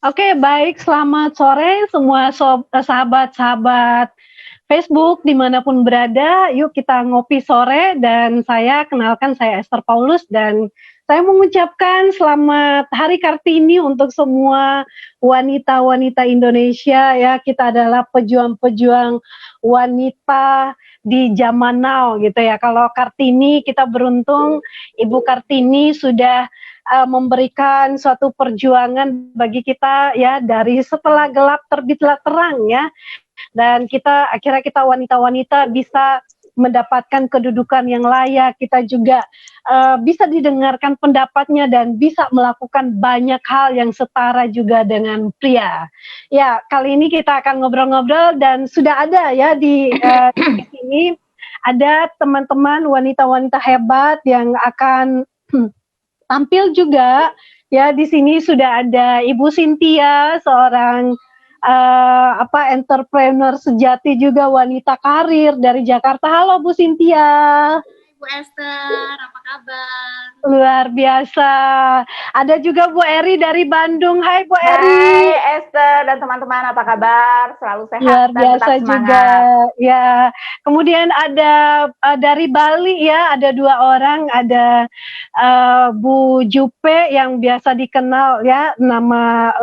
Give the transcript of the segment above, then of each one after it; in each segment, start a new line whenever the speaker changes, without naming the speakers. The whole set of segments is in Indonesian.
Oke, baik. Selamat sore semua sahabat-sahabat Facebook dimanapun berada. Yuk kita ngopi sore dan saya Esther Paulus dan saya mengucapkan selamat Hari Kartini untuk semua wanita-wanita Indonesia ya. Kita adalah pejuang-pejuang wanita di zaman now gitu ya. Kalau Kartini kita beruntung Ibu Kartini sudah memberikan suatu perjuangan bagi kita ya dari setelah gelap terbitlah terang ya, dan akhirnya kita wanita-wanita bisa mendapatkan kedudukan yang layak, kita juga bisa didengarkan pendapatnya dan bisa melakukan banyak hal yang setara juga dengan pria. Ya, kali ini kita akan ngobrol-ngobrol dan sudah ada ya di sini ada teman-teman wanita-wanita hebat yang akan tampil juga ya. Di sini sudah ada Ibu Cynthia, seorang entrepreneur sejati juga, wanita karir dari Jakarta. Halo Bu Cynthia.
Bu Esther, apa kabar?
Luar biasa. Ada juga Bu Eri dari Bandung. Hai Bu Eri.
Hai Esther dan teman-teman, apa kabar? Selalu sehat
Luar
dan
biasa
tetap semangat.
juga. Ya. Kemudian ada dari Bali ya, ada 2 orang, ada Bu Jupe yang biasa dikenal ya nama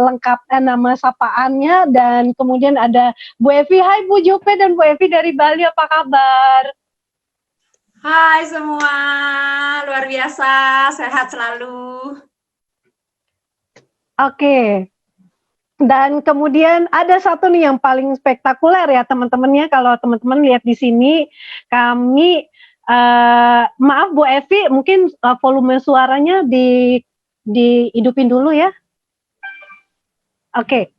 nama sapaannya, dan kemudian ada Bu Evi. Hai Bu Jupe dan Bu Evi dari Bali, apa kabar?
Hai semua, luar biasa, sehat selalu.
Oke. Dan kemudian ada satu nih yang paling spektakuler ya teman-temannya. Kalau teman-teman lihat di sini, kami maaf Bu Evi, mungkin volume suaranya dihidupin dulu ya. Oke.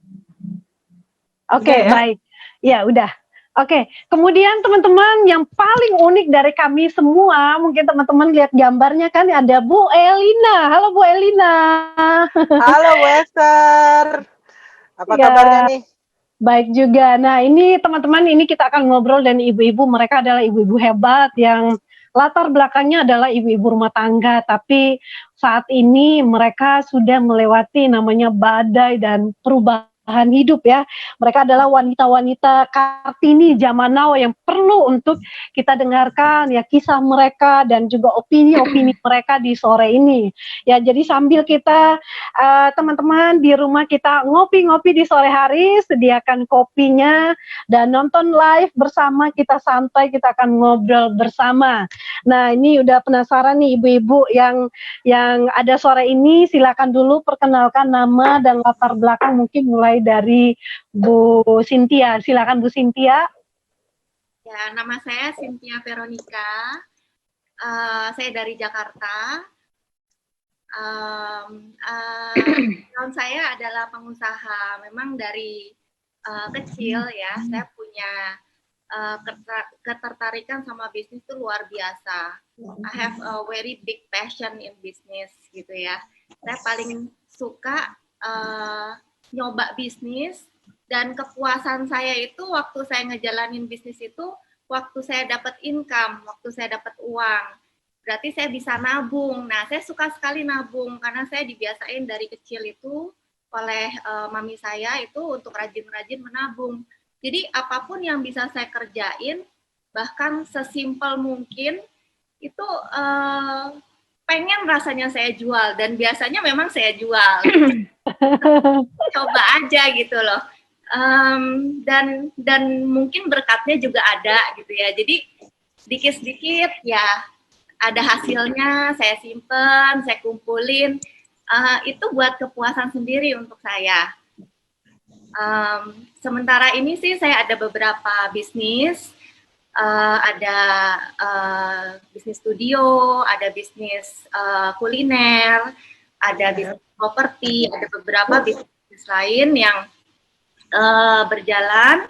Oke, baik. Ya, udah. Oke, kemudian teman-teman yang paling unik dari kami semua, mungkin teman-teman lihat gambarnya kan, ada Bu Elina. Halo Bu Elina.
Halo Bu Esther. Apa kabarnya nih?
Baik juga. Nah, ini teman-teman, ini kita akan ngobrol dan ibu-ibu, mereka adalah ibu-ibu hebat yang latar belakangnya adalah ibu-ibu rumah tangga, tapi saat ini mereka sudah melewati namanya badai dan perubahan hidup ya. Mereka adalah wanita-wanita Kartini zaman now yang perlu untuk kita dengarkan ya, kisah mereka dan juga opini-opini mereka di sore ini. Ya, jadi sambil kita teman-teman di rumah kita ngopi-ngopi di sore hari, sediakan kopinya dan nonton live bersama, kita santai, kita akan ngobrol bersama. Nah, ini udah penasaran nih ibu-ibu yang ada sore ini, silakan dulu perkenalkan nama dan latar belakang, mungkin mulai dari Bu Cynthia. Silakan Bu Cynthia.
Ya, nama saya Cynthia Veronica. Saya dari Jakarta. Saya adalah pengusaha. Memang dari kecil ya, saya punya ketertarikan sama bisnis itu luar biasa. I have a very big passion in business gitu ya. Saya paling suka nyoba bisnis, dan kepuasan saya itu waktu saya ngejalanin bisnis itu, waktu saya dapat income, waktu saya dapat uang, berarti saya bisa nabung. Nah, saya suka sekali nabung karena saya dibiasain dari kecil itu oleh mami saya itu untuk rajin-rajin menabung. Jadi apapun yang bisa saya kerjain, bahkan sesimpel mungkin, itu pengen rasanya saya jual, dan biasanya memang saya jual. Coba aja gitu loh. Dan mungkin berkatnya juga ada gitu ya. Jadi sedikit-sedikit ya ada hasilnya, saya simpen, saya kumpulin. Itu buat kepuasan sendiri untuk saya. Sementara ini sih saya ada beberapa bisnis. Ada bisnis studio, ada bisnis kuliner, ada bisnis properti, ada beberapa bisnis lain yang berjalan,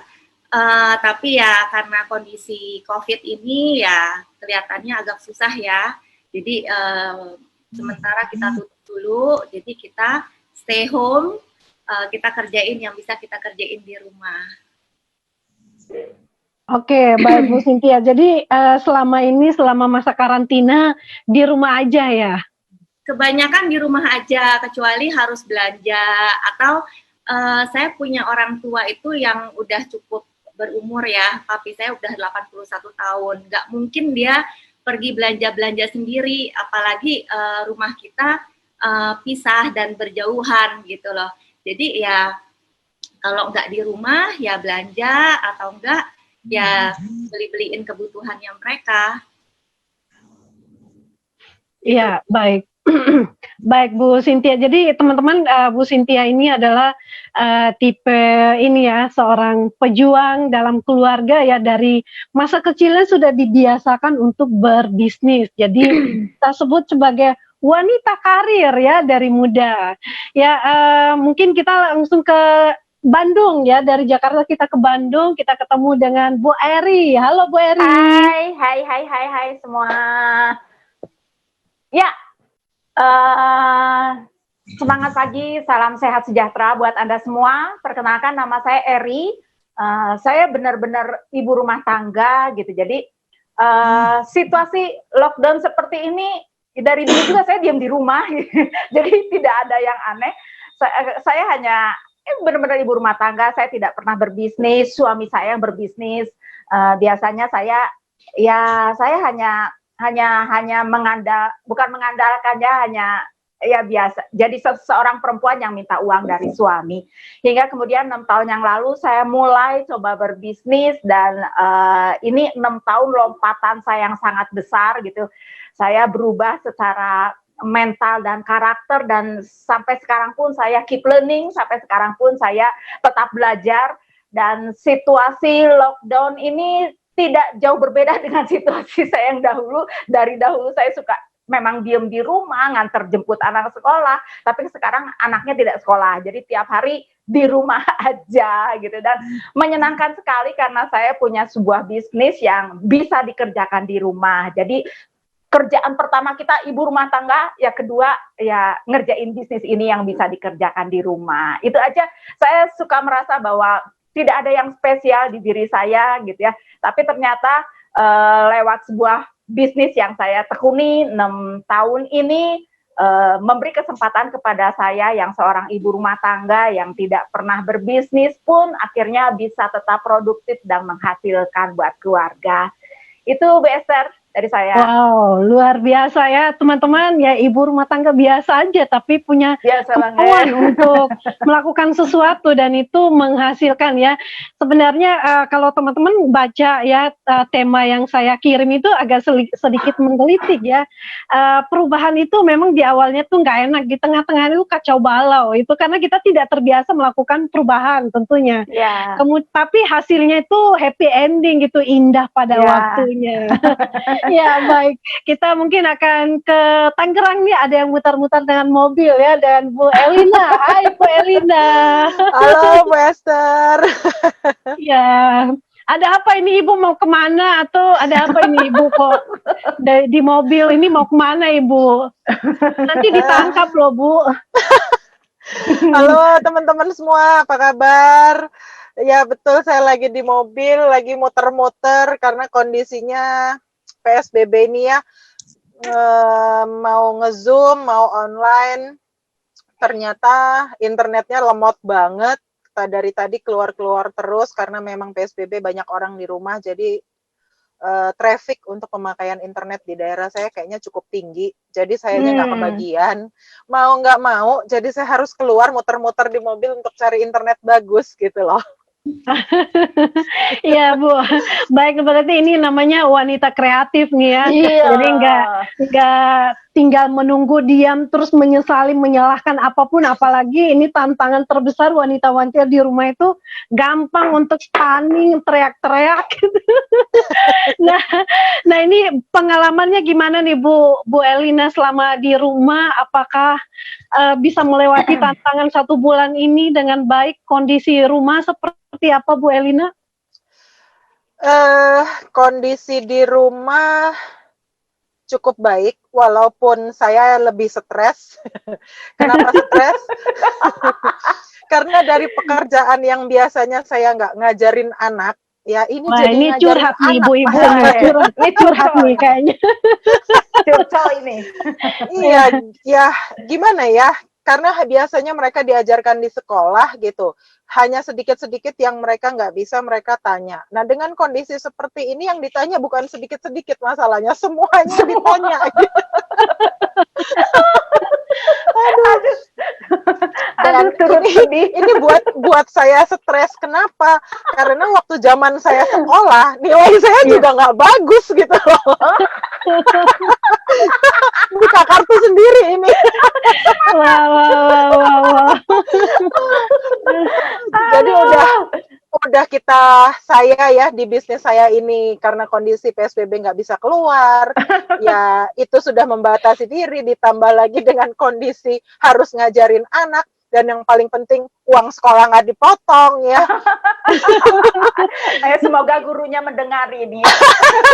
tapi ya karena kondisi COVID ini ya kelihatannya agak susah ya. Jadi sementara kita tutup dulu, jadi kita stay home, kita kerjain yang bisa kita kerjain di rumah.
Oke, baik Bu Cynthia. Jadi selama masa karantina di rumah aja ya?
Kebanyakan di rumah aja, kecuali harus belanja atau saya punya orang tua itu yang udah cukup berumur ya, papi saya udah 81 tahun, nggak mungkin dia pergi belanja-belanja sendiri, apalagi rumah kita pisah dan berjauhan gitu loh. Jadi ya kalau nggak di rumah ya belanja atau enggak ya beli-beliin kebutuhannya mereka.
Iya, baik. Baik Bu Cynthia. Jadi teman-teman, Bu Cynthia ini adalah tipe ini ya, seorang pejuang dalam keluarga ya, dari masa kecilnya sudah dibiasakan untuk berbisnis. Jadi kita sebut sebagai wanita karir ya dari muda. Ya, mungkin kita langsung ke Bandung ya, dari Jakarta kita ke Bandung, kita ketemu dengan Bu Eri. Halo Bu Eri.
Hai semua. Ya, semangat pagi, salam sehat sejahtera buat Anda semua. Perkenalkan, nama saya Eri. Saya benar-benar ibu rumah tangga gitu. Jadi situasi lockdown seperti ini dari dulu juga saya diam di rumah. Jadi tidak ada yang aneh. Saya hanya benar-benar ibu rumah tangga. Saya tidak pernah berbisnis. Suami saya yang berbisnis. Biasanya saya hanya bukan mengandalkannya, hanya ya biasa. Jadi seorang perempuan yang minta uang dari suami. Hingga kemudian 6 tahun yang lalu saya mulai coba berbisnis, dan ini 6 tahun lompatan saya yang sangat besar gitu. Saya berubah secara mental dan karakter, dan sampai sekarang pun saya keep learning, sampai sekarang pun saya tetap belajar. Dan situasi lockdown ini tidak jauh berbeda dengan situasi saya yang dahulu. Dari dahulu saya suka memang diem di rumah, nganter jemput anak sekolah, tapi sekarang anaknya tidak sekolah, jadi tiap hari di rumah aja gitu. Dan menyenangkan sekali karena saya punya sebuah bisnis yang bisa dikerjakan di rumah. Jadi kerjaan pertama kita ibu rumah tangga, ya kedua ya ngerjain bisnis ini yang bisa dikerjakan di rumah. Itu aja, saya suka merasa bahwa tidak ada yang spesial di diri saya gitu ya. Tapi ternyata lewat sebuah bisnis yang saya tekuni 6 tahun ini memberi kesempatan kepada saya yang seorang ibu rumah tangga yang tidak pernah berbisnis pun akhirnya bisa tetap produktif dan menghasilkan buat keluarga. Itu Bu Esther dari saya.
Wow, luar biasa ya teman-teman. Ya, ibu rumah tangga biasa aja tapi punya kemauan untuk melakukan sesuatu dan itu menghasilkan ya. Sebenarnya kalau teman-teman baca ya tema yang saya kirim itu agak sedikit menggelitik ya. Perubahan itu memang di awalnya tuh nggak enak, di tengah-tengah itu kacau balau. Itu karena kita tidak terbiasa melakukan perubahan tentunya.
Yeah.
Tapi hasilnya itu happy ending gitu, indah pada waktunya. Ya baik, kita mungkin akan ke Tangerang nih, ada yang mutar-mutar dengan mobil ya, dan Bu Elina. Hai Bu Elina.
Halo Bu Esther.
Ya, ada apa ini Ibu, mau kemana atau ada apa ini Ibu kok di mobil ini, mau kemana Ibu? Nanti ditangkap loh Bu.
Halo teman-teman semua, apa kabar? Ya betul, saya lagi di mobil, lagi muter-muter karena kondisinya PSBB ini ya, mau nge-zoom, mau online, ternyata internetnya lemot banget. Dari tadi keluar-keluar terus karena memang PSBB banyak orang di rumah, jadi traffic untuk pemakaian internet di daerah saya kayaknya cukup tinggi. Jadi sayanya nggak kebagian. Mau nggak mau, jadi saya harus keluar muter-muter di mobil untuk cari internet bagus gitu loh.
Iya Bu, baik, berarti ini namanya wanita kreatif nih ya.
Iya.
Jadi nggak tinggal menunggu diam terus menyesali menyalahkan apapun, apalagi ini tantangan terbesar wanita-wanita di rumah itu gampang untuk stunning, teriak-teriak gitu. Nah ini pengalamannya gimana nih Bu Elina selama di rumah, apakah bisa melewati tantangan 1 bulan ini dengan baik? Kondisi rumah seperti apa Bu Elina?
Kondisi di rumah cukup baik, walaupun saya lebih stres. Kenapa stres? Karena dari pekerjaan yang biasanya saya nggak ngajarin anak, ya ini
Wah,
jadi
ini curhat nih ibu-ibu, ini curhat nih kayaknya.
Curcol ini.
Iya, ya gimana ya? karena biasanya mereka diajarkan di sekolah gitu, hanya sedikit-sedikit yang mereka nggak bisa mereka tanya. Nah, dengan kondisi seperti ini yang ditanya bukan sedikit-sedikit masalahnya, semuanya ditanya. Gitu. Aduh. Dan ini buat saya stres. Kenapa? Karena waktu zaman saya sekolah, nilai saya juga nggak bagus gitu loh. Buka kartu sendiri ini.
Wah.
Jadi udah saya ya di bisnis saya ini karena kondisi PSBB nggak bisa keluar, ya itu sudah membatasi diri, ditambah lagi dengan kondisi harus ngajarin anak, dan yang paling penting uang sekolah nggak dipotong ya.
Semoga gurunya mendengar ini.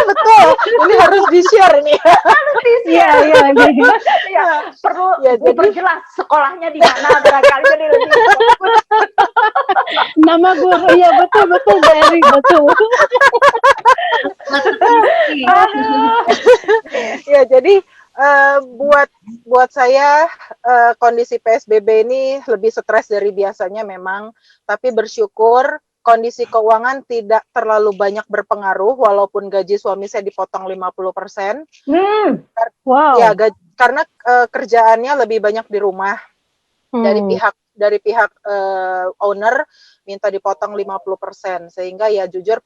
Betul, ini harus di-share ini.
Iya.
Ya, perlu
Ya, jadi-
diperjelas sekolahnya di mana barangkali jadi lebih fokus.
Nama guru, iya betul Dari, betul.
Ya, jadi buat saya kondisi PSBB ini lebih stres dari biasanya memang, tapi bersyukur kondisi keuangan tidak terlalu banyak berpengaruh walaupun gaji suami saya dipotong 50%.
Wow.
Ya, karena kerjaannya lebih banyak di rumah. Dari pihak owner minta dipotong 50%, sehingga ya jujur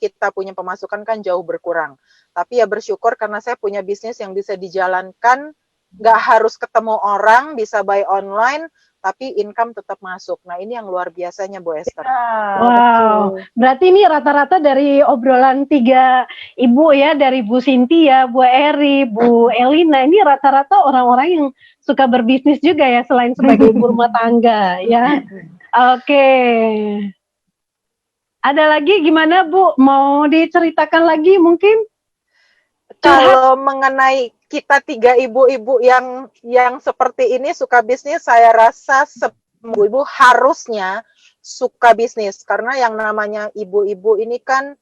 kita punya pemasukan kan jauh berkurang. Tapi ya bersyukur karena saya punya bisnis yang bisa dijalankan, nggak harus ketemu orang, bisa buy online, tapi income tetap masuk. Nah, ini yang luar biasanya, Bu Esther.
Wow, berarti ini rata-rata dari obrolan 3 ibu ya, dari Bu Cynthia, Bu Eri, Bu Elina, ini rata-rata orang-orang yang suka berbisnis juga ya, selain sebagai ibu rumah tangga ya. Oke. Ada lagi gimana Bu? Mau diceritakan lagi mungkin?
Kalau mengenai kita 3 ibu-ibu yang seperti ini suka bisnis, saya rasa ibu-ibu harusnya suka bisnis, karena yang namanya ibu-ibu ini kan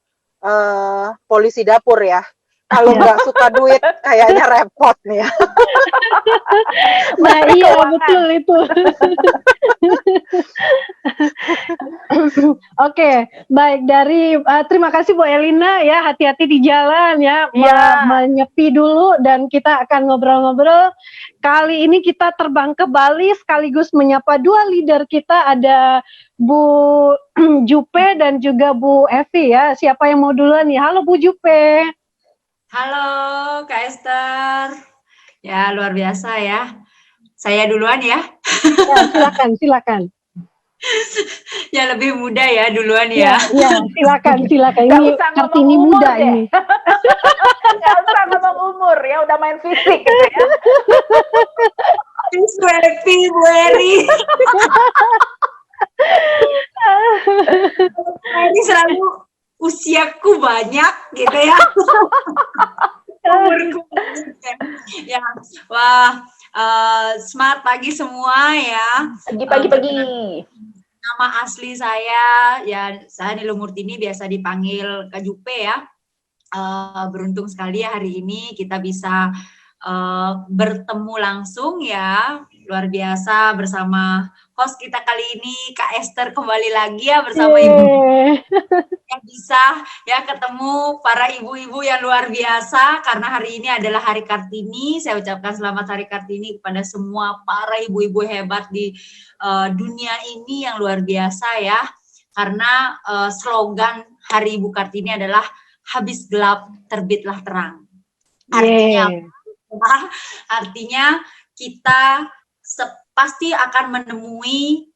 polisi dapur ya. Kalau nggak suka duit, kayaknya repot nih ya.
Nah iya betul itu. Oke, baik, dari terima kasih Bu Elina ya, hati-hati di jalan ya, menyepi dulu dan kita akan ngobrol-ngobrol. Kali ini kita terbang ke Bali sekaligus menyapa 2 leader kita, ada Bu Jupe dan juga Bu Evi ya. Siapa yang mau duluan ya? Halo Bu Jupe.
Halo Kak Esther. Ya luar biasa ya. Saya duluan ya.
Ya, silakan.
Ya lebih muda ya duluan ya.
Ya, silakan. Ini Kartini muda ini.
Nggak usah ngomong umur ya, udah main fisik gitu ya.
Bu Evi, Bu Eri. Ini selalu usiaku banyak gitu ya. Umurku ya. Wah, semangat pagi semua ya.
Pagi-pagi.
Nama asli saya ya, saya Nilo Murtini, biasa dipanggil Kak Jupe ya. Beruntung sekali ya hari ini kita bisa bertemu langsung ya, luar biasa bersama host kita kali ini Kak Esther, kembali lagi ya bersama Ibu yang bisa ya ketemu para ibu-ibu yang luar biasa, karena hari ini adalah Hari Kartini. Saya ucapkan selamat Hari Kartini kepada semua para ibu-ibu hebat di dunia ini yang luar biasa ya, karena slogan Hari Ibu Kartini adalah habis gelap terbitlah terang. Artinya kita pasti akan menemui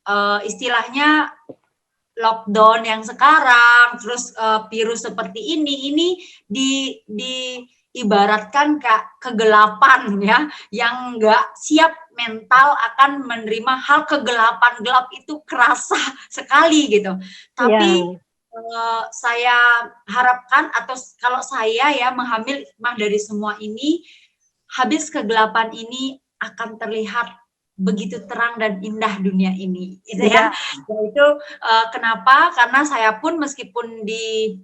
istilahnya lockdown yang sekarang, terus virus seperti ini diibaratkan kegelapan ya, yang nggak siap mental akan menerima hal kegelapan. Gelap itu kerasa sekali gitu. Tapi saya harapkan, atau kalau saya ya mengambil hikmah dari semua ini, habis kegelapan ini akan terlihat begitu terang dan indah dunia ini, gitu ya. Itu kenapa? Karena saya pun meskipun di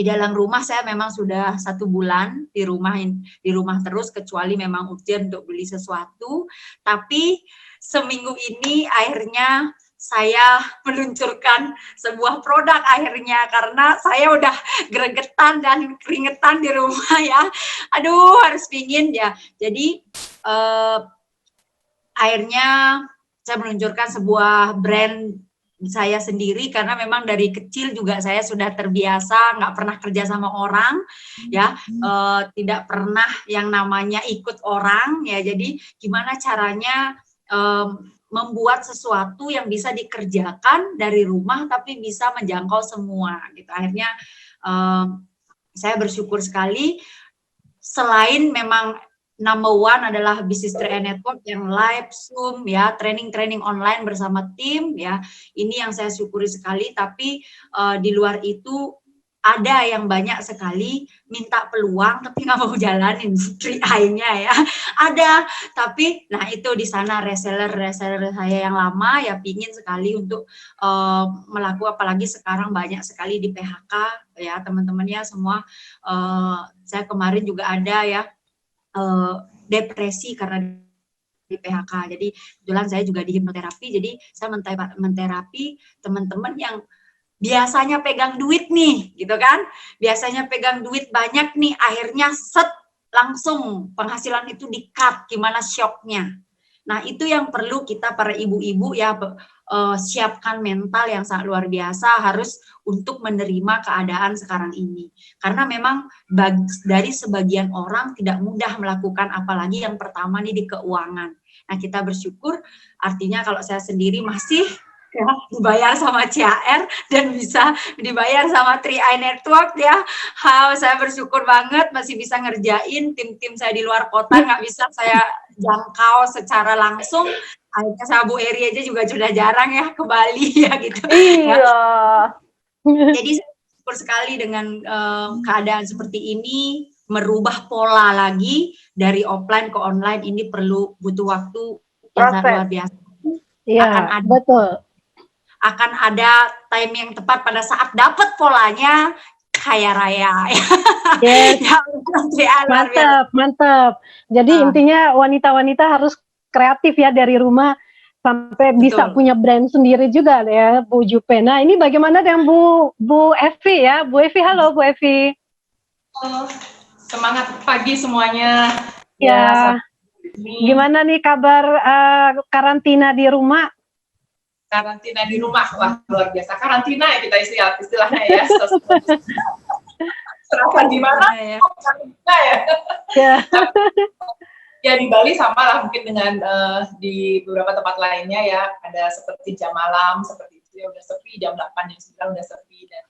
dalam rumah, saya memang sudah 1 bulan di rumah terus, kecuali memang urgent untuk beli sesuatu. Tapi seminggu ini akhirnya saya meluncurkan sebuah produk akhirnya, karena saya udah gregetan dan keringetan di rumah ya. Aduh, harus pingin ya. Jadi akhirnya saya meluncurkan sebuah brand saya sendiri, karena memang dari kecil juga saya sudah terbiasa nggak pernah kerja sama orang ya, tidak pernah yang namanya ikut orang ya. Jadi gimana caranya membuat sesuatu yang bisa dikerjakan dari rumah tapi bisa menjangkau semua gitu. Akhirnya saya bersyukur sekali, selain memang number one adalah Business 3i Network yang live Zoom ya, training online bersama tim ya. Ini yang saya syukuri sekali, tapi di luar itu ada yang banyak sekali minta peluang tapi nggak mau jalanin 3i-nya ya. Ada, tapi nah itu di sana reseller saya yang lama ya pingin sekali untuk melakukan, apalagi sekarang banyak sekali di PHK ya teman-temannya semua. Saya kemarin juga ada ya depresi karena di PHK. Jadi kebetulan saya juga di hipnoterapi, jadi saya menterapi teman-teman yang biasanya pegang duit nih, gitu kan? Biasanya pegang duit banyak nih, akhirnya set langsung penghasilan itu di-cut, gimana shocknya. Nah, itu yang perlu kita para ibu-ibu ya siapkan mental yang sangat luar biasa harus untuk menerima keadaan sekarang ini. Karena memang dari sebagian orang tidak mudah melakukan, apalagi yang pertama nih di keuangan. Nah, kita bersyukur, artinya kalau saya sendiri masih ya, dibayar sama CHR dan bisa dibayar sama 3i Network ya. Saya bersyukur banget masih bisa ngerjain tim-tim saya di luar kota, nggak bisa saya jangkau secara langsung. Akhirnya sama Bu Eri aja juga sudah jarang ya ke Bali ya gitu.
Iya.
Jadi saya bersyukur sekali dengan keadaan seperti ini, merubah pola lagi dari offline ke online ini butuh waktu yang sangat luar biasa.
Iya, betul.
Akan ada time yang tepat pada saat dapat polanya kaya raya.
Yes. Mantap. Jadi intinya wanita-wanita harus kreatif ya dari rumah sampai bisa punya brand sendiri juga ya Bu Jupe. Nah ini bagaimana dengan Bu Evi ya? Bu Evi, halo Bu Evi.
Semangat pagi semuanya.
Ya. Gimana nih kabar karantina di rumah?
Karantina di rumah, wah luar biasa. Karantina ya kita istilahnya ya. Serasa di mana? Karantina ya. Ya di Bali sama lah mungkin dengan di beberapa tempat lainnya ya. Ada seperti jam malam seperti itu ya udah sepi, jam 8 jam 9 udah sepi, dan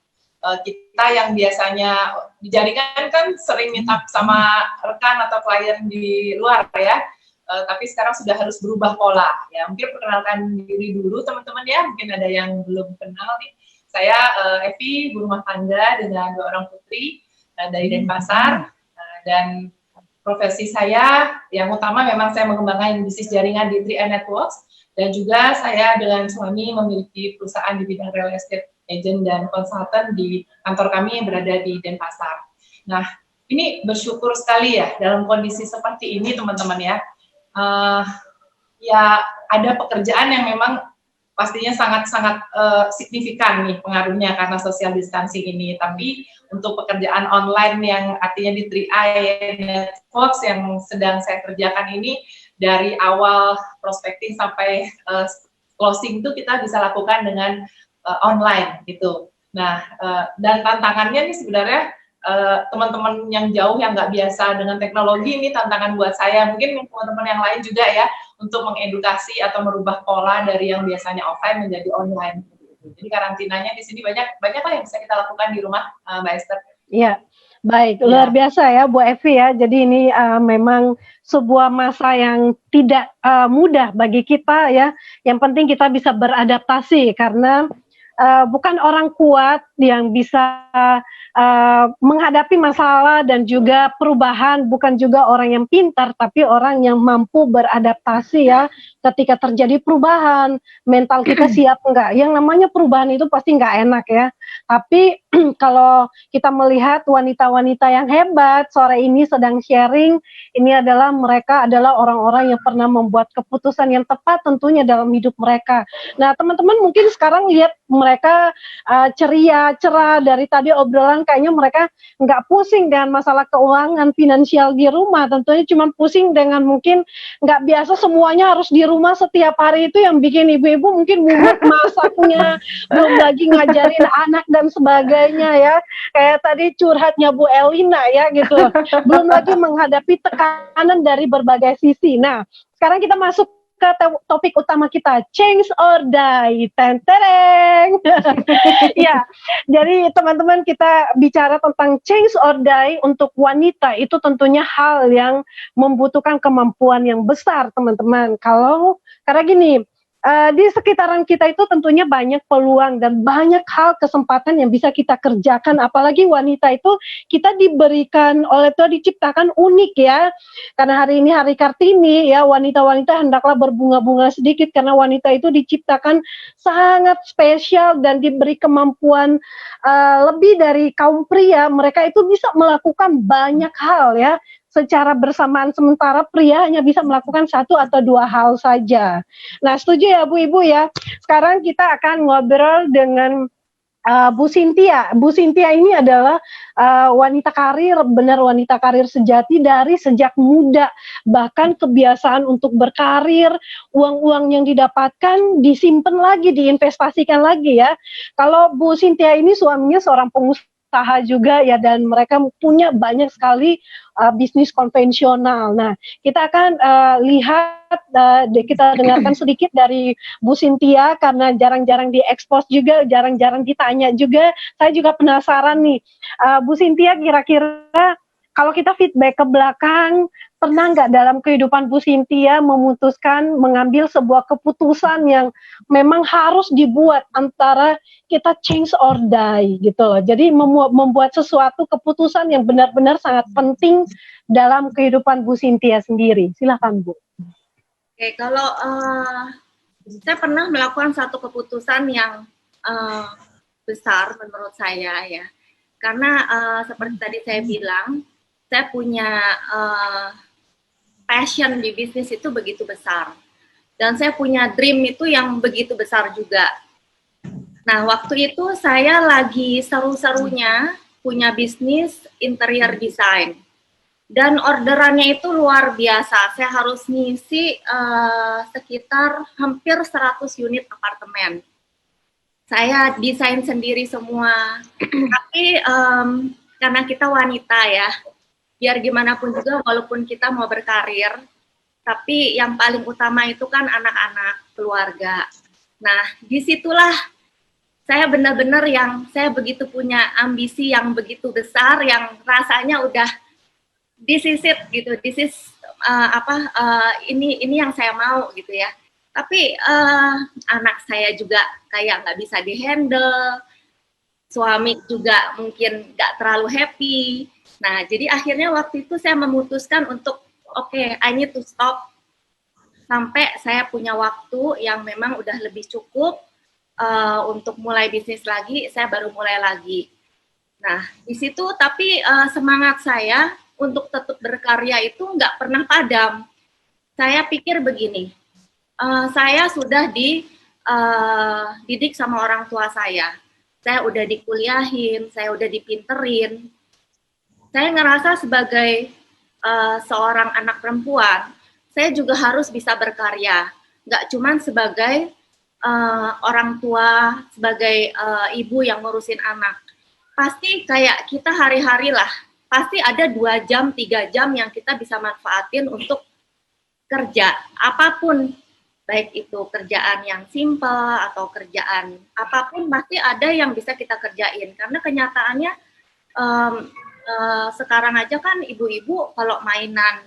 kita yang biasanya di jaringan kan sering minta sama rekan atau klien di luar ya. Tapi sekarang sudah harus berubah pola ya. Mungkin perkenalkan diri dulu teman-teman ya, mungkin ada yang belum kenal nih. Saya Evi, ibu rumah tangga dengan 2 orang putri dari Denpasar, dan profesi saya yang utama memang saya mengembangkan bisnis jaringan di 3i Networks, dan juga saya dengan suami memiliki perusahaan di bidang real estate agent dan konsultan di kantor kami yang berada di Denpasar. Nah, ini bersyukur sekali ya dalam kondisi seperti ini teman-teman ya. Ya ada pekerjaan yang memang pastinya sangat-sangat signifikan nih pengaruhnya karena social distancing ini. Tapi untuk pekerjaan online yang artinya di 3i Networks yang sedang saya kerjakan ini, dari awal prospecting sampai closing itu kita bisa lakukan dengan online gitu. Nah, dan tantangannya nih sebenarnya teman-teman yang jauh yang nggak biasa dengan teknologi, ini tantangan buat saya, mungkin teman-teman yang lain juga ya, untuk mengedukasi atau merubah pola dari yang biasanya offline menjadi online. Jadi karantinanya di sini banyak lah yang bisa kita lakukan di rumah, Mbak Esther.
Iya, baik, luar biasa ya Bu Evi ya. Jadi ini memang sebuah masa yang tidak mudah bagi kita ya. Yang penting kita bisa beradaptasi karena bukan orang kuat yang bisa menghadapi masalah dan juga perubahan, bukan juga orang yang pintar, tapi orang yang mampu beradaptasi ya ketika terjadi perubahan. Mental kita siap enggak? Yang namanya perubahan itu pasti enggak enak ya. Tapi kalau kita melihat wanita-wanita yang hebat sore ini sedang sharing, ini adalah mereka adalah orang-orang yang pernah membuat keputusan yang tepat tentunya dalam hidup mereka. Nah, teman-teman mungkin sekarang lihat mereka ceria, cerah dari tadi obrolan, kayaknya mereka nggak pusing dengan masalah keuangan finansial di rumah, tentunya cuma pusing dengan mungkin nggak biasa semuanya harus di rumah setiap hari, itu yang bikin ibu-ibu mungkin mumet masaknya, belum lagi ngajarin anak dan sebagainya ya, kayak tadi curhatnya Bu Elina ya gitu, belum lagi menghadapi tekanan dari berbagai sisi. Nah, sekarang kita masuk ke topik utama kita, change or die. Tentereng. Ya, jadi teman-teman kita bicara tentang change or die untuk wanita itu tentunya hal yang membutuhkan kemampuan yang besar, teman-teman. Karena gini, di sekitaran kita itu tentunya banyak peluang dan banyak hal kesempatan yang bisa kita kerjakan, apalagi wanita itu kita diberikan oleh Tuhan, diciptakan unik ya, karena hari ini hari Kartini ya, wanita-wanita hendaklah berbunga-bunga sedikit karena wanita itu diciptakan sangat spesial dan diberi kemampuan lebih dari kaum pria. Mereka itu bisa melakukan banyak hal ya secara bersamaan, sementara pria hanya bisa melakukan satu atau dua hal saja. Nah, setuju ya Bu Ibu ya. Sekarang kita akan ngobrol dengan Bu Cynthia. Bu Cynthia ini adalah wanita karir, benar wanita karir sejati dari sejak muda. Bahkan kebiasaan untuk berkarir, uang-uang yang didapatkan disimpan lagi, diinvestasikan lagi ya. Kalau Bu Cynthia ini suaminya seorang pengusaha juga ya, dan mereka punya banyak sekali bisnis konvensional. Nah, kita akan kita dengarkan sedikit dari Bu Cynthia karena jarang-jarang diekspos juga, jarang-jarang ditanya juga. Saya juga penasaran nih, Bu Cynthia, kira-kira kalau kita feedback ke belakang, pernah nggak dalam kehidupan Bu Cynthia memutuskan mengambil sebuah keputusan yang memang harus dibuat antara kita change or die gitu loh. Jadi membuat sesuatu keputusan yang benar-benar sangat penting dalam kehidupan Bu Cynthia sendiri. Silakan Bu.
Oke, kalau saya pernah melakukan satu keputusan yang besar menurut saya ya. Karena seperti tadi saya bilang, saya punya passion di bisnis itu begitu besar. Dan saya punya dream itu yang begitu besar juga. Nah, waktu itu saya lagi seru-serunya punya bisnis interior design. Dan orderannya itu luar biasa. Saya harus ngisi sekitar hampir 100 unit apartemen. Saya desain sendiri semua. Tapi karena kita wanita ya, biar gimana pun juga walaupun kita mau berkarir, tapi yang paling utama itu kan anak-anak, keluarga. Nah, disitulah saya benar-benar saya begitu punya ambisi yang begitu besar, yang rasanya udah this is it gitu, this is ini yang saya mau gitu ya. Tapi anak saya juga kayak nggak bisa dihandle, suami juga mungkin nggak terlalu happy. Nah, jadi akhirnya waktu itu saya memutuskan untuk I need to stop sampai saya punya waktu yang memang udah lebih cukup untuk mulai bisnis lagi, saya baru mulai lagi. Nah, di situ tapi semangat saya untuk tetap berkarya itu nggak pernah padam. Saya pikir begini, saya sudah dididik sama orang tua saya udah dikuliahin, saya udah dipinterin. Saya ngerasa sebagai seorang anak perempuan, saya juga harus bisa berkarya. Nggak cuman sebagai orang tua, sebagai ibu yang ngurusin anak. Pasti kayak kita hari-hari lah, pasti ada 2 jam, 3 jam yang kita bisa manfaatin untuk kerja. Apapun, baik itu kerjaan yang simple atau kerjaan apapun, pasti ada yang bisa kita kerjain. Karena kenyataannya sekarang aja kan ibu-ibu kalau mainan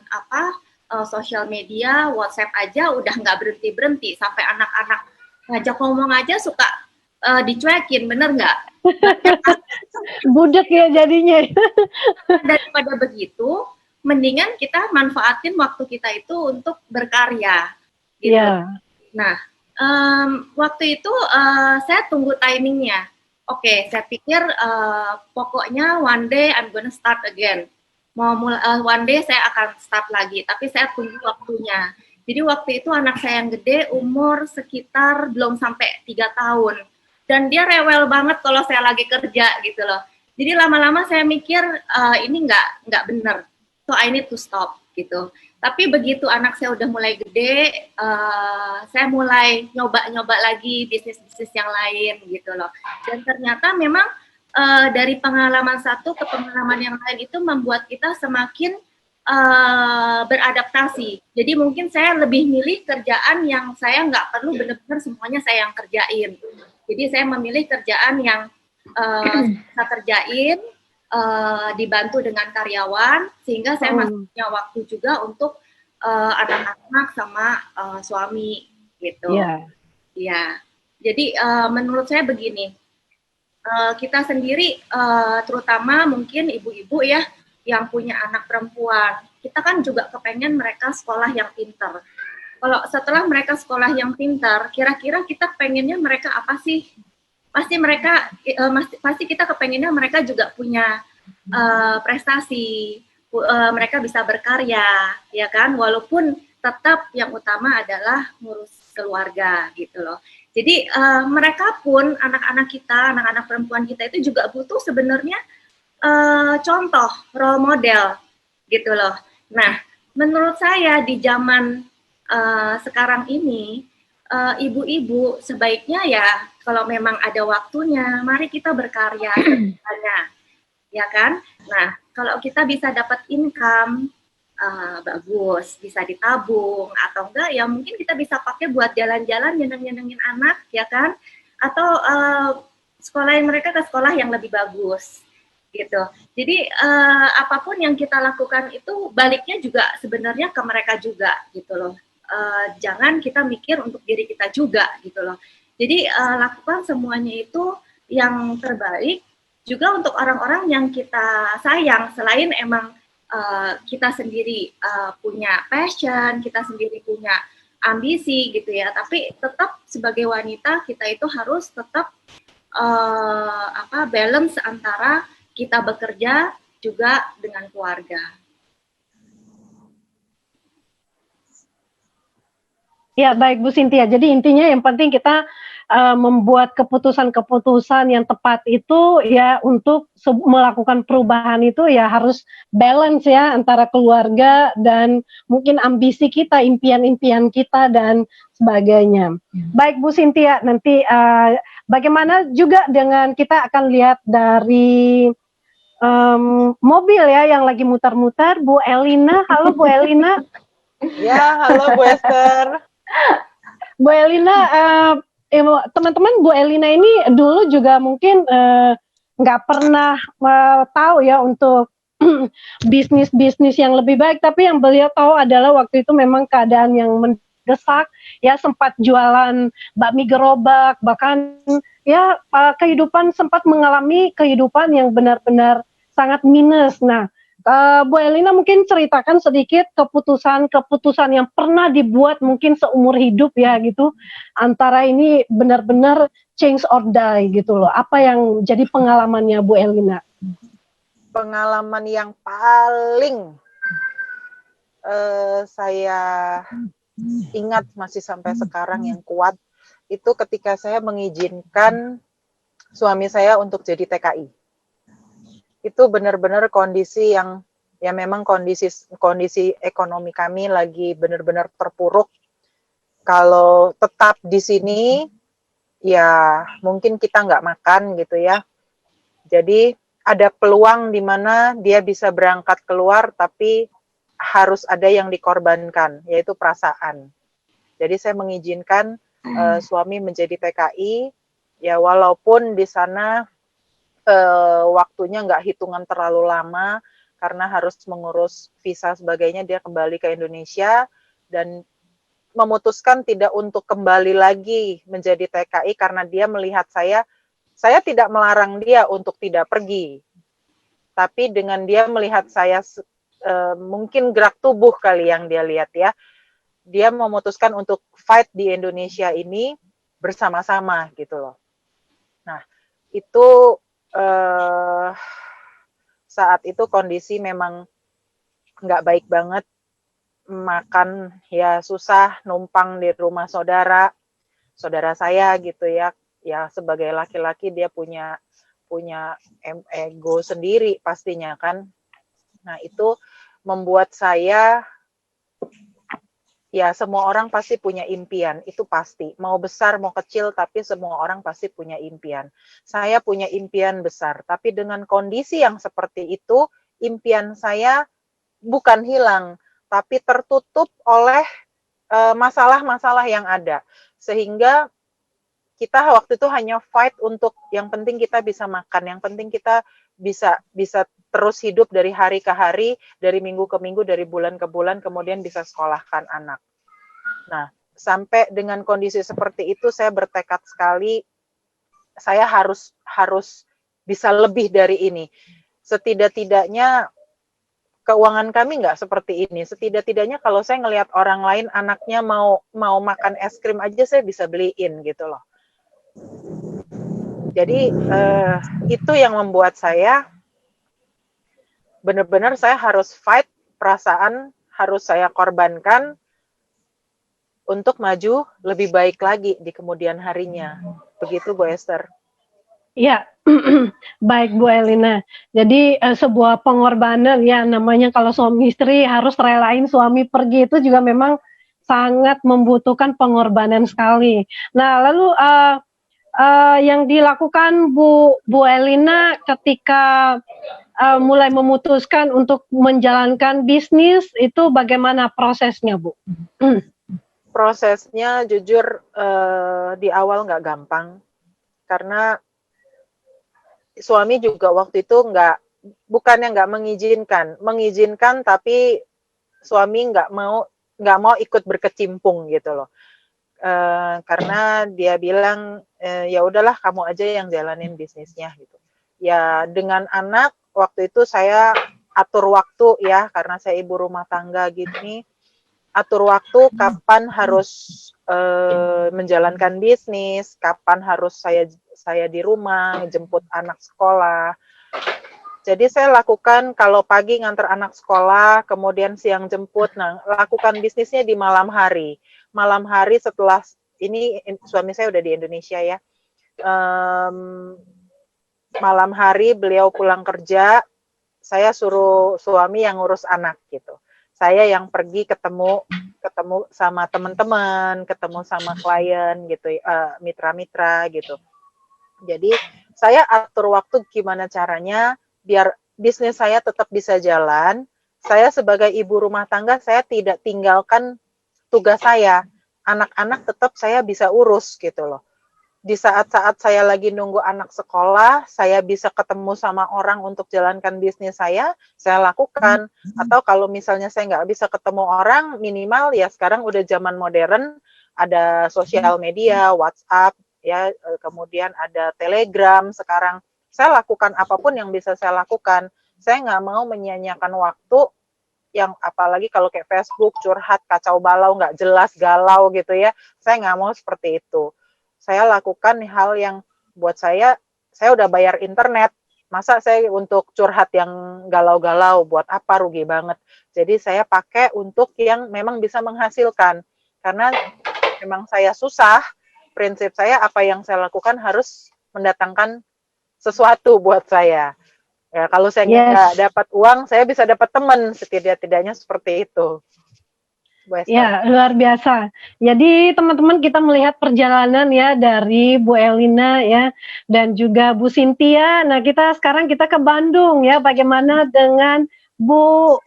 sosial media, WhatsApp aja udah nggak berhenti-berhenti, sampai anak-anak ngajak ngomong aja suka dicuekin, bener nggak?
Budek ya jadinya.
Daripada begitu, mendingan kita manfaatin waktu kita itu untuk berkarya. Gitu.
Iya.
Nah, waktu itu saya tunggu timingnya. Oke, saya pikir pokoknya one day I'm gonna start again. One day saya akan start lagi, tapi saya tunggu waktunya. Jadi waktu itu anak saya yang gede, umur sekitar belum sampai 3 tahun. Dan dia rewel banget kalau saya lagi kerja gitu loh. Jadi lama-lama saya mikir ini nggak bener. So I need to stop gitu. Tapi begitu anak saya udah mulai gede, saya mulai nyoba-nyoba lagi bisnis-bisnis yang lain gitu loh. Dan ternyata memang dari pengalaman satu ke pengalaman yang lain itu membuat kita semakin beradaptasi. Jadi mungkin saya lebih milih kerjaan yang saya nggak perlu benar-benar semuanya saya yang kerjain. Jadi saya memilih kerjaan yang saya kerjain, dibantu dengan karyawan, sehingga saya masih punya waktu juga untuk anak-anak sama suami gitu. Iya. Jadi menurut saya begini, kita sendiri, terutama mungkin ibu-ibu ya, yang punya anak perempuan, kita kan juga kepengen mereka sekolah yang pintar. Kalau setelah mereka sekolah yang pintar, kira-kira kita pengennya mereka apa sih? Pasti kita kepengennya mereka juga punya prestasi, mereka bisa berkarya, ya kan? Walaupun tetap yang utama adalah ngurus keluarga gitu loh. Jadi mereka pun anak-anak kita, anak-anak perempuan kita itu juga butuh sebenarnya contoh, role model gitu loh. Nah, menurut saya di zaman sekarang ini, ibu-ibu sebaiknya ya kalau memang ada waktunya, mari kita berkarya sebenarnya, ya kan? Nah, kalau kita bisa dapat income bagus, bisa ditabung atau enggak ya mungkin kita bisa pakai buat jalan-jalan, nyeneng-nyenengin anak, ya kan? Atau sekolahin mereka ke sekolah yang lebih bagus gitu. Jadi apapun yang kita lakukan itu baliknya juga sebenarnya ke mereka juga gitu loh. Jangan kita mikir untuk diri kita juga gitu loh. Jadi lakukan semuanya itu yang terbaik juga untuk orang-orang yang kita sayang, selain emang kita sendiri punya passion, kita sendiri punya ambisi gitu ya, tapi tetap sebagai wanita kita itu harus tetap balance antara kita bekerja juga dengan keluarga.
Ya, baik Bu Cynthia. Jadi intinya yang penting kita membuat keputusan-keputusan yang tepat itu ya untuk melakukan perubahan itu ya harus balance ya antara keluarga dan mungkin ambisi kita, impian-impian kita dan sebagainya. Baik Bu Cynthia, nanti bagaimana juga dengan kita akan lihat dari mobil ya yang lagi mutar-mutar, Bu Elina. Halo Bu Elina.
Ya, halo Bu Esther.
Bu Elina, teman-teman, Bu Elina ini dulu juga mungkin nggak pernah tahu ya untuk bisnis-bisnis yang lebih baik, tapi yang beliau tahu adalah waktu itu memang keadaan yang mendesak, ya sempat jualan bakmi gerobak, bahkan ya kehidupan sempat mengalami kehidupan yang benar-benar sangat minus. Nah, Bu Elina mungkin ceritakan sedikit keputusan yang pernah dibuat mungkin seumur hidup ya gitu, antara ini benar-benar change or die gitu loh. Apa yang jadi pengalamannya Bu Elina?
Pengalaman yang paling saya ingat masih sampai sekarang yang kuat itu ketika saya mengizinkan suami saya untuk jadi TKI. Itu benar-benar kondisi yang ya memang kondisi ekonomi kami lagi benar-benar terpuruk. Kalau tetap di sini ya mungkin kita nggak makan gitu ya. Jadi ada peluang di mana dia bisa berangkat keluar tapi harus ada yang dikorbankan, yaitu perasaan. Jadi saya mengizinkan suami menjadi TKI ya walaupun di sana waktunya nggak hitungan terlalu lama karena harus mengurus visa sebagainya, dia kembali ke Indonesia dan memutuskan tidak untuk kembali lagi menjadi TKI karena dia melihat saya saya tidak melarang dia untuk tidak pergi, tapi dengan dia melihat saya mungkin gerak tubuh kali yang dia lihat ya, dia memutuskan untuk fight di Indonesia ini bersama-sama gitu loh. Nah, itu saat itu kondisi memang nggak baik banget, makan ya susah, numpang di rumah saudara saya gitu ya. Ya sebagai laki-laki dia punya ego sendiri pastinya kan. Nah, itu membuat saya, ya semua orang pasti punya impian, itu pasti. Mau besar, mau kecil, tapi semua orang pasti punya impian. Saya punya impian besar, tapi dengan kondisi yang seperti itu, impian saya bukan hilang, tapi tertutup oleh masalah-masalah yang ada. Sehingga kita waktu itu hanya fight untuk yang penting kita bisa makan, yang penting kita bisa terus hidup dari hari ke hari, dari minggu ke minggu, dari bulan ke bulan, kemudian bisa sekolahkan anak. Nah, sampai dengan kondisi seperti itu, saya bertekad sekali, saya harus bisa lebih dari ini. Setidak-tidaknya keuangan kami nggak seperti ini. Setidak-tidaknya kalau saya ngelihat orang lain anaknya mau makan es krim aja, saya bisa beliin gitu loh. Jadi itu yang membuat saya benar-benar saya harus fight, perasaan harus saya korbankan untuk maju lebih baik lagi di kemudian harinya. Begitu Bu Esther.
Ya, baik Bu Elina. Jadi sebuah pengorbanan ya, namanya kalau suami istri harus relain suami pergi itu juga memang sangat membutuhkan pengorbanan sekali. Nah, lalu yang dilakukan Bu Elina ketika mulai memutuskan untuk menjalankan bisnis itu bagaimana prosesnya, Bu?
Prosesnya jujur di awal nggak gampang, karena suami juga waktu itu bukannya nggak mengizinkan, tapi suami nggak mau ikut berkecimpung gitu loh. Karena dia bilang ya udahlah kamu aja yang jalanin bisnisnya gitu. Ya dengan anak waktu itu saya atur waktu ya, karena saya ibu rumah tangga gini, atur waktu kapan harus menjalankan bisnis, kapan harus saya di rumah jemput anak sekolah. Jadi saya lakukan kalau pagi nganter anak sekolah, kemudian siang jemput. Nah, lakukan bisnisnya di malam hari. Malam hari setelah ini suami saya udah di Indonesia ya. Malam hari beliau pulang kerja, saya suruh suami yang ngurus anak gitu. Saya yang pergi ketemu sama teman-teman, ketemu sama klien gitu, mitra-mitra gitu. Jadi saya atur waktu gimana caranya biar bisnis saya tetap bisa jalan. Saya sebagai ibu rumah tangga, saya tidak tinggalkan tugas saya. Anak-anak tetap saya bisa urus gitu loh. Di saat-saat saya lagi nunggu anak sekolah, saya bisa ketemu sama orang untuk jalankan bisnis saya lakukan. Atau kalau misalnya saya nggak bisa ketemu orang, minimal ya sekarang udah zaman modern, ada sosial media, WhatsApp, ya, kemudian ada Telegram sekarang. Saya lakukan apapun yang bisa saya lakukan. Saya nggak mau menyia-nyiakan waktu yang apalagi kalau kayak Facebook, curhat, kacau balau, nggak jelas, galau gitu ya. Saya nggak mau seperti itu. Saya lakukan hal yang buat saya udah bayar internet. Masa saya untuk curhat yang galau-galau, buat apa, rugi banget. Jadi saya pakai untuk yang memang bisa menghasilkan. Karena memang saya susah, prinsip saya apa yang saya lakukan harus mendatangkan sesuatu buat saya. Ya, kalau saya nggak dapat uang, saya bisa dapat teman, setidak-tidaknya seperti itu.
Ya, luar biasa. Jadi teman-teman kita melihat perjalanan ya dari Bu Elina ya dan juga Bu Cynthia. Nah, sekarang kita ke Bandung ya. Bagaimana dengan Bu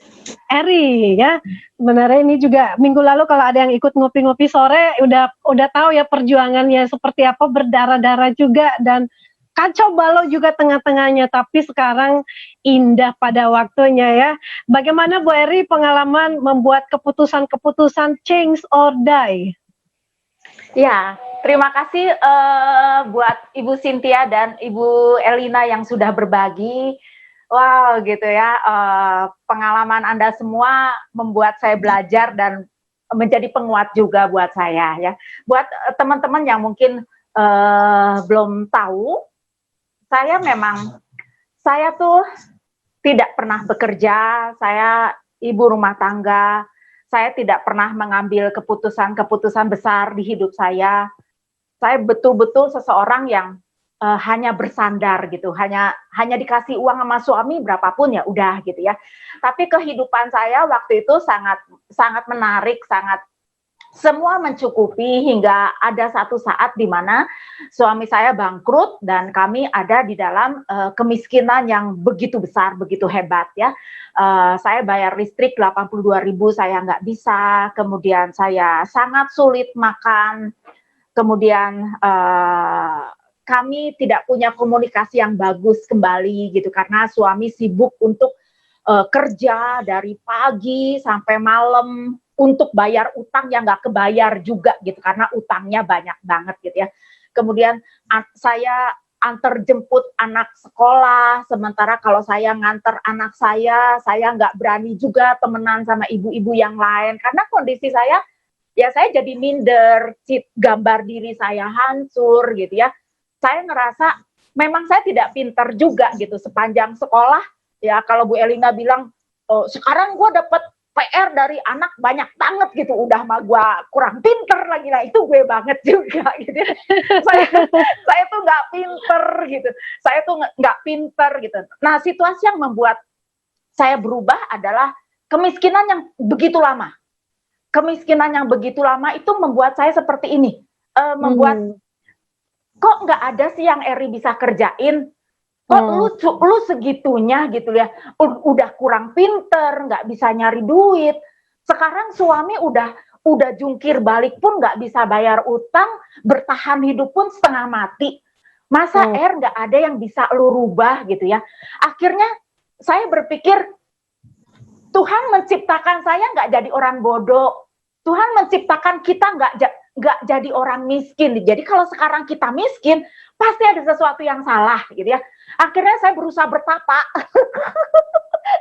Eri ya? Sebenarnya ini juga minggu lalu kalau ada yang ikut ngopi-ngopi sore udah tahu ya perjuangannya seperti apa, berdarah-darah juga dan kacau balau juga tengah-tengahnya, tapi sekarang indah pada waktunya ya. Bagaimana Bu Eri pengalaman membuat keputusan-keputusan change or die?
Ya, terima kasih buat Ibu Cynthia dan Ibu Elina yang sudah berbagi. Wow, gitu ya. Pengalaman Anda semua membuat saya belajar dan menjadi penguat juga buat saya ya. Buat teman-teman yang mungkin belum tahu, saya tuh tidak pernah bekerja, saya ibu rumah tangga, saya tidak pernah mengambil keputusan-keputusan besar di hidup saya. Saya betul-betul seseorang yang hanya bersandar gitu, hanya dikasih uang sama suami berapapun ya udah gitu ya. Tapi kehidupan saya waktu itu sangat menarik, semua mencukupi hingga ada satu saat di mana suami saya bangkrut dan kami ada di dalam kemiskinan yang begitu besar, begitu hebat ya. Saya bayar listrik 82.000 saya nggak bisa, kemudian saya sangat sulit makan, kemudian kami tidak punya komunikasi yang bagus kembali gitu karena suami sibuk untuk kerja dari pagi sampai malam untuk bayar utang yang nggak kebayar juga gitu karena utangnya banyak banget gitu ya. Kemudian saya antar jemput anak sekolah, sementara kalau saya nganter anak saya nggak berani juga temenan sama ibu-ibu yang lain karena kondisi saya ya saya jadi minder, gambar diri saya hancur gitu ya. Saya ngerasa memang saya tidak pintar juga gitu sepanjang sekolah ya. Kalau Bu Elina bilang oh, sekarang gue dapet PR dari anak banyak banget gitu, udah mah gue kurang pinter lagi, nah itu gue banget juga gitu. saya tuh nggak pinter gitu, saya tuh nggak pinter gitu. Nah situasi yang membuat saya berubah adalah kemiskinan yang begitu lama. Kemiskinan yang begitu lama itu membuat saya seperti ini, membuat kok nggak ada sih yang Eri bisa kerjain. Kok lu segitunya gitu ya, udah kurang pinter, nggak bisa nyari duit. Sekarang suami udah jungkir balik pun nggak bisa bayar utang, bertahan hidup pun setengah mati. Masa nggak ada yang bisa lu rubah gitu ya. Akhirnya saya berpikir, Tuhan menciptakan saya nggak jadi orang bodoh. Tuhan menciptakan kita nggak jadi orang miskin. Jadi kalau sekarang kita miskin, pasti ada sesuatu yang salah gitu ya. Akhirnya saya berusaha bertapa.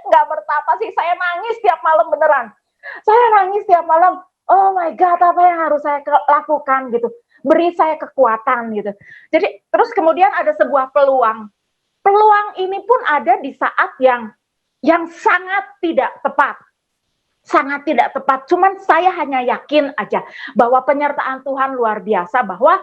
Nggak bertapa sih, saya nangis tiap malam beneran. Saya nangis tiap malam, oh my God, apa yang harus saya lakukan gitu. Beri saya kekuatan gitu. Jadi terus kemudian ada sebuah peluang. Peluang ini pun ada di saat yang sangat tidak tepat. Sangat tidak tepat, cuman saya hanya yakin aja bahwa penyertaan Tuhan luar biasa, bahwa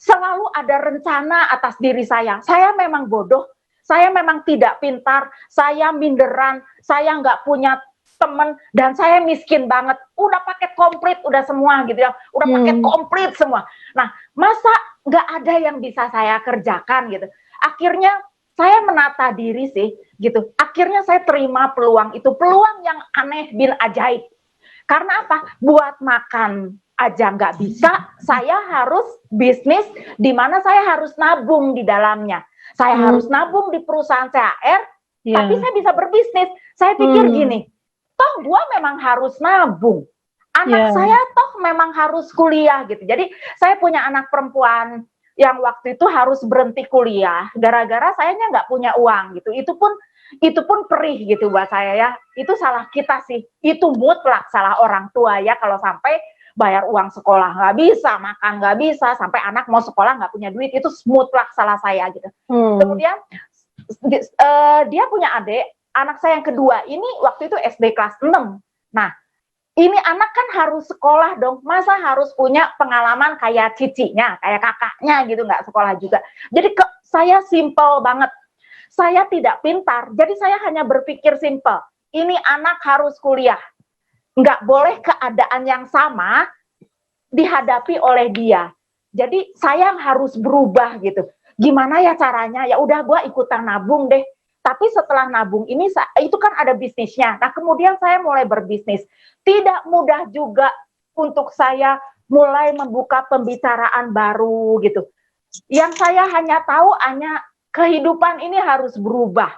selalu ada rencana atas diri saya. Saya memang bodoh, saya memang tidak pintar, saya minderan, saya nggak punya temen, dan saya miskin banget. Udah paket komplit, udah semua gitu ya, udah paket komplit semua. Nah, masa nggak ada yang bisa saya kerjakan gitu. Akhirnya saya menata diri sih gitu. Akhirnya saya terima peluang itu, peluang yang aneh bin ajaib. Karena apa? Buat makan aja nggak bisa, saya harus bisnis di mana saya harus nabung di dalamnya. Saya harus nabung di perusahaan CHR, tapi saya bisa berbisnis. Saya pikir gini, toh gua memang harus nabung. Anak saya toh memang harus kuliah gitu. Jadi saya punya anak perempuan yang waktu itu harus berhenti kuliah gara-gara sayanya nggak punya uang gitu. Itu pun perih gitu buat saya ya. Itu salah kita sih. Itu mutlak salah orang tua ya kalau sampai bayar uang sekolah nggak bisa, makan nggak bisa, sampai anak mau sekolah nggak punya duit, itu mutlak salah saya gitu. Kemudian dia punya adik, anak saya yang kedua ini waktu itu SD kelas 6. Nah, ini anak kan harus sekolah dong, masa harus punya pengalaman kayak cicinya, kayak kakaknya gitu, nggak sekolah juga. Jadi saya simple banget, saya tidak pintar, jadi saya hanya berpikir simple, ini anak harus kuliah, nggak boleh keadaan yang sama dihadapi oleh dia. Jadi saya harus berubah gitu. Gimana ya caranya? Ya udah gue ikutan nabung deh. Tapi setelah nabung ini itu kan ada bisnisnya. Nah kemudian saya mulai berbisnis. Tidak mudah juga untuk saya mulai membuka pembicaraan baru gitu. Yang saya hanya tahu hanya kehidupan ini harus berubah.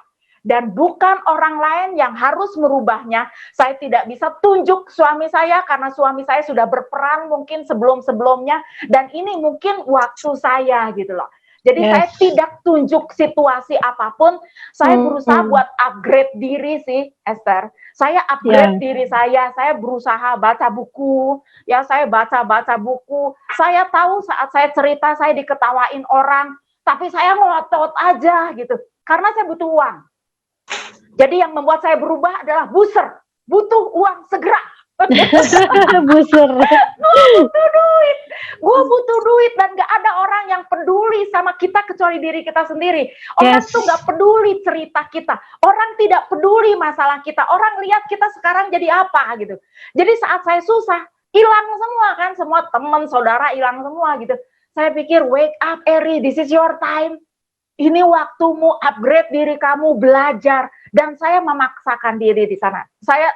dan bukan orang lain yang harus merubahnya. Saya tidak bisa tunjuk suami saya karena suami saya sudah berperan mungkin sebelum-sebelumnya, dan ini mungkin waktu saya gitu loh. Jadi saya tidak tunjuk situasi apapun, saya berusaha buat upgrade diri sih, Esther. Saya upgrade diri saya berusaha baca buku, ya saya baca buku. Saya tahu saat saya cerita saya diketawain orang, tapi saya ngotot aja gitu, karena saya butuh uang. Jadi yang membuat saya berubah adalah butuh uang segera.
Buser.
Gue butuh duit dan gak ada orang yang peduli sama kita kecuali diri kita sendiri. Orang tuh gak peduli cerita kita, orang tidak peduli masalah kita, orang lihat kita sekarang jadi apa gitu. Jadi saat saya susah, hilang semua kan, semua teman saudara hilang semua gitu. Saya pikir, wake up Eri, this is your time. Ini waktumu upgrade diri kamu, belajar. Dan saya memaksakan diri di sana. Saya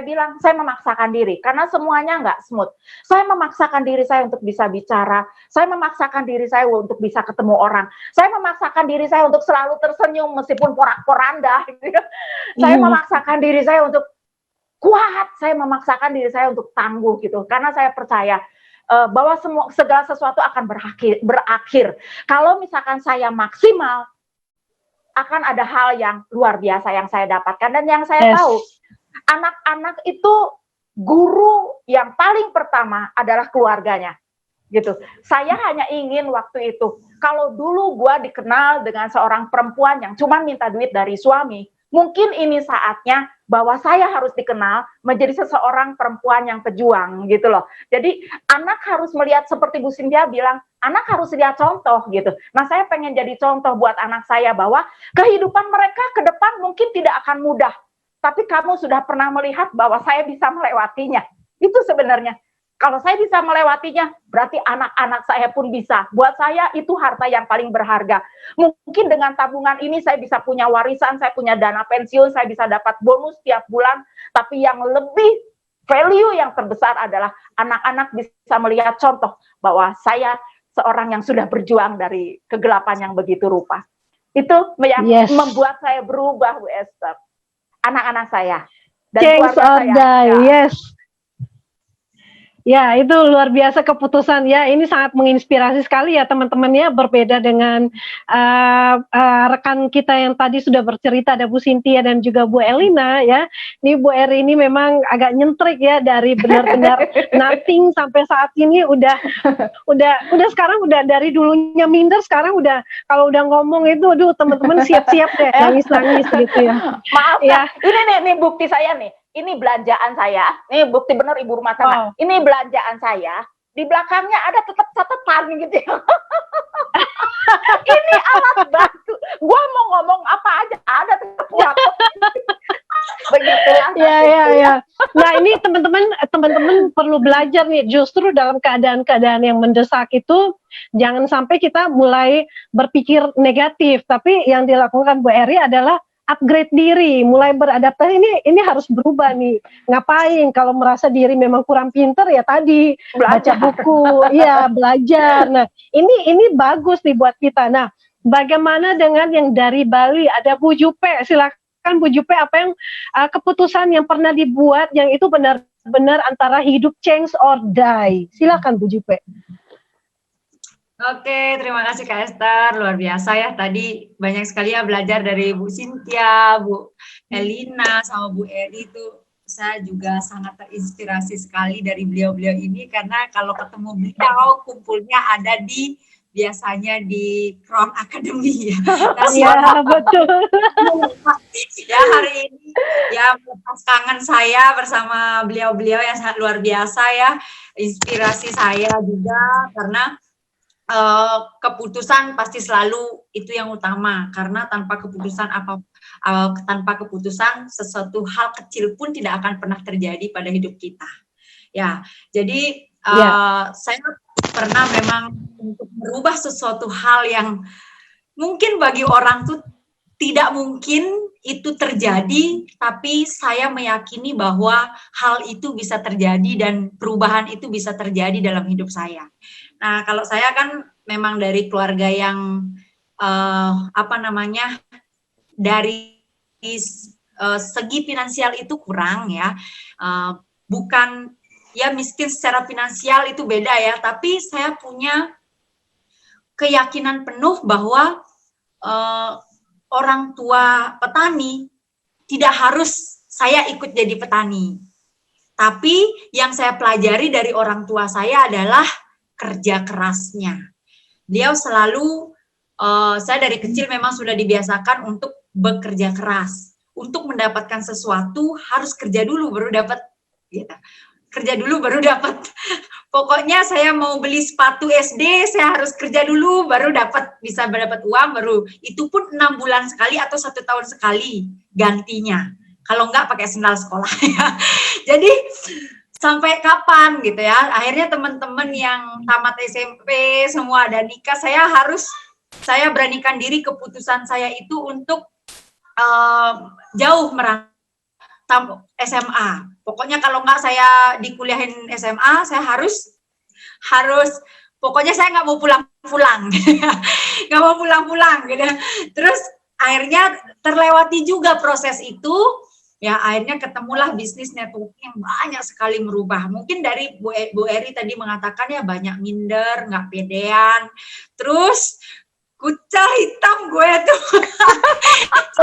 bilang, saya memaksakan diri. Karena semuanya nggak smooth. Saya memaksakan diri saya untuk bisa bicara. Saya memaksakan diri saya untuk bisa ketemu orang. Saya memaksakan diri saya untuk selalu tersenyum meskipun porak-poranda. Gitu. Saya memaksakan diri saya untuk kuat. Saya memaksakan diri saya untuk tangguh gitu. Karena saya percaya bahwa segala sesuatu akan berakhir. Kalau misalkan saya maksimal, akan ada hal yang luar biasa yang saya dapatkan. Dan yang saya tahu, anak-anak itu guru yang paling pertama adalah keluarganya. Gitu. Saya hanya ingin waktu itu, kalau dulu gue dikenal dengan seorang perempuan yang cuma minta duit dari suami, mungkin ini saatnya bahwa saya harus dikenal menjadi seseorang perempuan yang pejuang gitu loh. Jadi anak harus melihat seperti Bu Cynthia bilang, anak harus lihat contoh gitu. Nah saya pengen jadi contoh buat anak saya bahwa kehidupan mereka ke depan mungkin tidak akan mudah. Tapi kamu sudah pernah melihat bahwa saya bisa melewatinya. Itu sebenarnya. Kalau saya bisa melewatinya, berarti anak-anak saya pun bisa. Buat saya itu harta yang paling berharga. Mungkin dengan tabungan ini saya bisa punya warisan, saya punya dana pensiun, saya bisa dapat bonus tiap bulan. Tapi yang lebih value yang terbesar adalah anak-anak bisa melihat contoh bahwa saya seorang yang sudah berjuang dari kegelapan yang begitu rupa. Itu yang membuat saya berubah, Bu Esther. Anak-anak saya dan keluarga saya.
Yes. Ya, itu luar biasa keputusan ya. Ini sangat menginspirasi sekali ya teman-teman ya. Berbeda dengan rekan kita yang tadi sudah bercerita, ada Bu Cynthia dan juga Bu Elina ya. Ini Bu Eri ini memang agak nyentrik ya, dari benar-benar nothing sampai saat ini udah sekarang udah dari dulunya minder, sekarang udah kalau udah ngomong itu, aduh teman-teman siap-siap deh nangis-nangis gitu ya.
Maaf ya. Ini bukti saya nih. Ini belanjaan saya, ini bukti benar ibu rumah tangga. Ini belanjaan saya, di belakangnya ada tetap catatan gitu. Ini alat bantu. Gua mau ngomong apa aja ada tetap nyatet. Begitulah.
Ya. Nah ini teman-teman perlu belajar nih. Justru dalam keadaan-keadaan yang mendesak itu jangan sampai kita mulai berpikir negatif. Tapi yang dilakukan Bu Eri adalah upgrade diri, mulai beradaptasi. Ini harus berubah nih. Ngapain kalau merasa diri memang kurang pinter ya tadi baca buku, ya belajar. Nah, ini bagus nih buat kita. Nah, bagaimana dengan yang dari Bali? Ada Bu Jupe, silakan Bu Jupe, apa yang keputusan yang pernah dibuat yang itu benar-benar antara hidup change or die. Silakan Bu Jupe.
Oke, terima kasih Kak Esther, luar biasa ya, tadi banyak sekali ya belajar dari Bu Cynthia, Bu Elina, sama Bu Eri itu. Saya juga sangat terinspirasi sekali dari beliau-beliau ini, karena kalau ketemu beliau, kumpulnya ada biasanya di Crown Academy ya.
Iya, betul.
Ya hari ini ya melepas kangen saya bersama beliau-beliau yang sangat luar biasa ya, inspirasi saya juga, karena keputusan pasti selalu itu yang utama, karena tanpa keputusan sesuatu hal kecil pun tidak akan pernah terjadi pada hidup kita. Ya, jadi saya pernah memang untuk merubah sesuatu hal yang mungkin bagi orang tuh tidak mungkin itu terjadi, tapi saya meyakini bahwa hal itu bisa terjadi dan perubahan itu bisa terjadi dalam hidup saya. Nah, kalau saya kan memang dari keluarga yang dari segi finansial itu kurang ya, bukan ya miskin secara finansial itu beda ya, tapi saya punya keyakinan penuh bahwa orang tua petani tidak harus saya ikut jadi petani, tapi yang saya pelajari dari orang tua saya adalah kerja kerasnya. Beliau selalu, saya dari kecil memang sudah dibiasakan untuk bekerja keras. Untuk mendapatkan sesuatu harus kerja dulu baru dapat, gitu. Kerja dulu baru dapat. Pokoknya saya mau beli sepatu SD, saya harus kerja dulu baru bisa dapat uang, baru itu pun 6 bulan sekali atau 1 tahun sekali gantinya. Kalau enggak pakai sendal sekolah ya. Jadi sampai kapan gitu ya? Akhirnya teman-teman yang tamat SMP semua ada nikah, saya beranikan diri, keputusan saya itu untuk jauh merantau SMA. Pokoknya kalau nggak saya dikuliahin SMA, saya harus pokoknya saya nggak mau pulang-pulang, nggak mau pulang-pulang gitu. Terus akhirnya terlewati juga proses itu. Ya akhirnya ketemulah bisnis networking yang banyak sekali merubah. Mungkin dari Bu Eri tadi mengatakan ya banyak minder, nggak pedean. Terus kucah hitam gue tuh.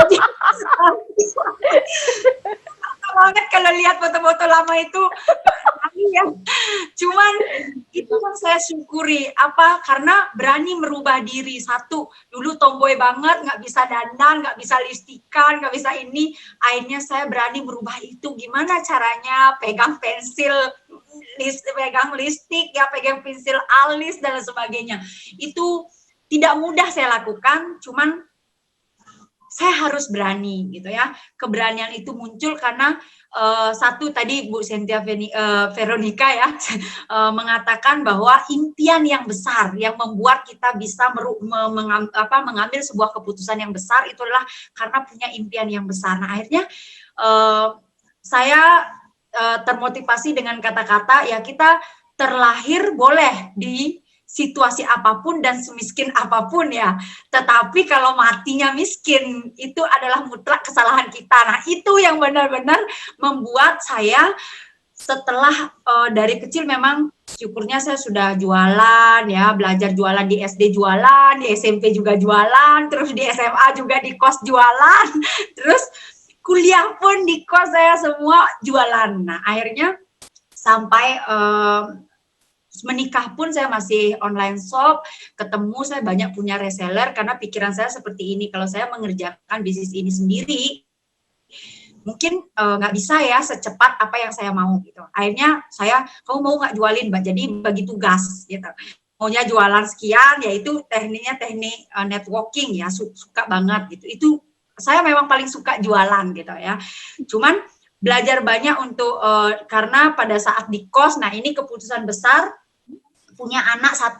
Jadi banget kalau lihat foto-foto lama itu. Ya. Cuman itu yang saya syukuri, karena berani merubah diri. Satu, dulu tomboy banget, nggak bisa dandan, nggak bisa listikan, nggak bisa ini. Akhirnya saya berani merubah itu. Gimana caranya? Pegang pensil, pegang lipstik, ya pegang pensil alis dan sebagainya. Itu tidak mudah saya lakukan, cuman saya harus berani gitu ya. Keberanian itu muncul karena satu tadi Bu Cynthia Veronica ya mengatakan bahwa impian yang besar yang membuat kita bisa mengambil sebuah keputusan yang besar itu adalah karena punya impian yang besar. Nah akhirnya saya termotivasi dengan kata-kata ya, kita terlahir boleh di situasi apapun dan semiskin apapun ya, tetapi kalau matinya miskin itu adalah mutlak kesalahan kita. Nah itu yang benar-benar membuat saya setelah dari kecil memang syukurnya saya sudah jualan ya, belajar jualan di SD jualan, di SMP juga jualan, terus di SMA juga di kos jualan, terus kuliah pun di kos saya semua jualan. Nah akhirnya sampai menikah pun saya masih online shop, ketemu saya banyak punya reseller karena pikiran saya seperti ini, kalau saya mengerjakan bisnis ini sendiri mungkin nggak bisa ya secepat apa yang saya mau gitu. Akhirnya kamu mau nggak jualin Mbak, jadi bagi tugas gitu. Maunya jualan sekian, yaitu teknik networking ya, suka banget gitu. Itu saya memang paling suka jualan gitu ya. Cuman belajar banyak untuk karena pada saat di kos, nah ini keputusan besar, punya anak 1,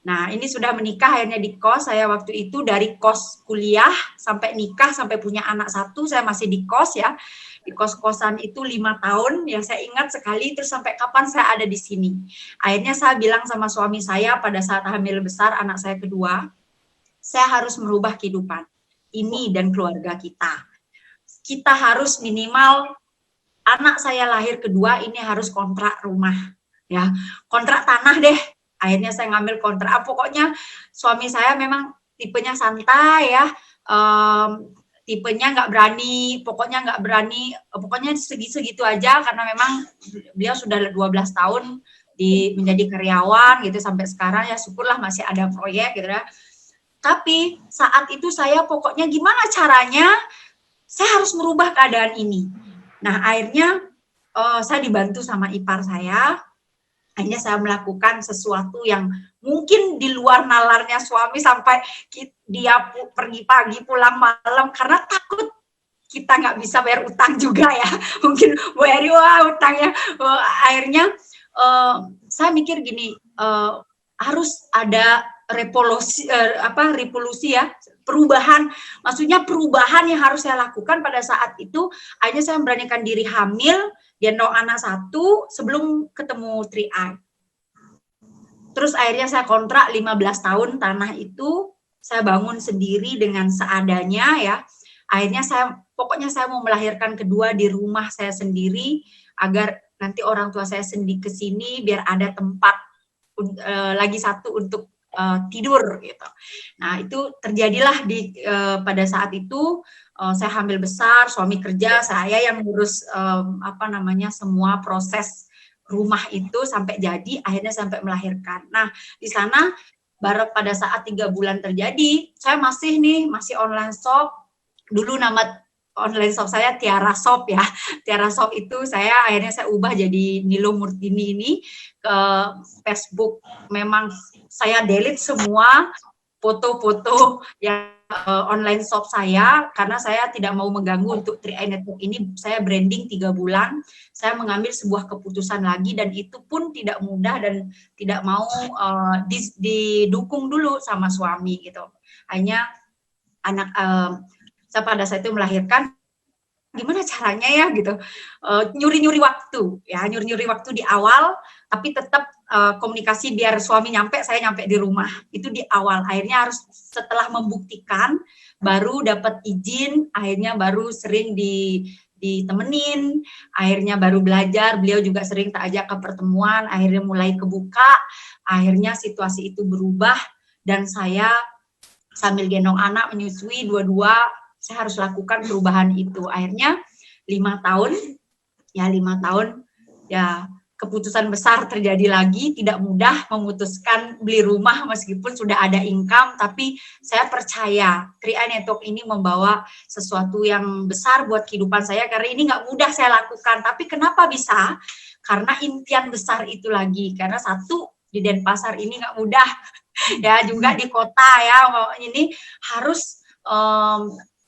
nah ini sudah menikah akhirnya di kos. Saya waktu itu dari kos kuliah sampai nikah sampai punya anak 1, saya masih di kos ya, di kos-kosan itu 5 tahun yang saya ingat sekali. Terus sampai kapan saya ada di sini. Akhirnya saya bilang sama suami saya pada saat hamil besar anak saya kedua, saya harus merubah kehidupan ini dan keluarga kita. Kita harus minimal anak saya lahir kedua ini harus kontrak rumah. Ya, kontrak tanah deh. Akhirnya saya ngambil kontrak. Pokoknya suami saya memang tipenya santai ya, tipenya nggak berani, pokoknya segitu aja karena memang beliau sudah 12 tahun menjadi karyawan gitu sampai sekarang ya, syukurlah masih ada proyek gitu ya. Tapi saat itu saya pokoknya gimana caranya saya harus merubah keadaan ini. Nah akhirnya saya dibantu sama ipar saya. Akhirnya saya melakukan sesuatu yang mungkin di luar nalarnya suami, sampai dia pergi pagi pulang malam karena takut kita nggak bisa bayar utang juga ya. Mungkin Bu Eri, wah utangnya. Akhirnya saya mikir gini, harus ada revolusi ya, perubahan. Maksudnya perubahan yang harus saya lakukan pada saat itu. Akhirnya saya memberanikan diri hamil, gendong anak 1 sebelum ketemu 3i. Terus akhirnya saya kontrak 15 tahun tanah itu, saya bangun sendiri dengan seadanya ya. Akhirnya pokoknya saya mau melahirkan kedua di rumah saya sendiri, agar nanti orang tua saya sendiri kesini biar ada tempat lagi satu untuk tidur gitu. Nah itu terjadilah pada saat itu. Saya hamil besar, suami kerja, saya yang ngurus semua proses rumah itu sampai jadi, akhirnya sampai melahirkan. Nah di sana baru pada saat 3 bulan terjadi, saya masih online shop. Dulu nama online shop saya Tiara Shop ya. Tiara Shop itu akhirnya saya ubah jadi Nilo Murtini ini ke Facebook. Memang saya delete semua foto-foto yang online shop saya, karena saya tidak mau mengganggu untuk 3i Network ini. Saya branding 3 bulan, saya mengambil sebuah keputusan lagi, dan itu pun tidak mudah dan tidak mau didukung dulu sama suami gitu. Hanya saya pada saat itu melahirkan, gimana caranya ya gitu, nyuri-nyuri waktu di awal, tapi tetap komunikasi biar suami nyampe, saya nyampe di rumah, itu di awal. Akhirnya harus setelah membuktikan, baru dapat izin, akhirnya baru sering ditemenin, akhirnya baru belajar, beliau juga sering tak ajak ke pertemuan, akhirnya mulai kebuka, akhirnya situasi itu berubah, dan saya sambil gendong anak, menyusui dua-dua, saya harus lakukan perubahan itu. Akhirnya 5 tahun, keputusan besar terjadi lagi, tidak mudah memutuskan beli rumah meskipun sudah ada income, tapi saya percaya 3i Network ini membawa sesuatu yang besar buat kehidupan saya, karena ini nggak mudah saya lakukan. Tapi kenapa bisa? Karena impian besar itu lagi, karena satu, di Denpasar ini nggak mudah, ya juga di kota ya, ini harus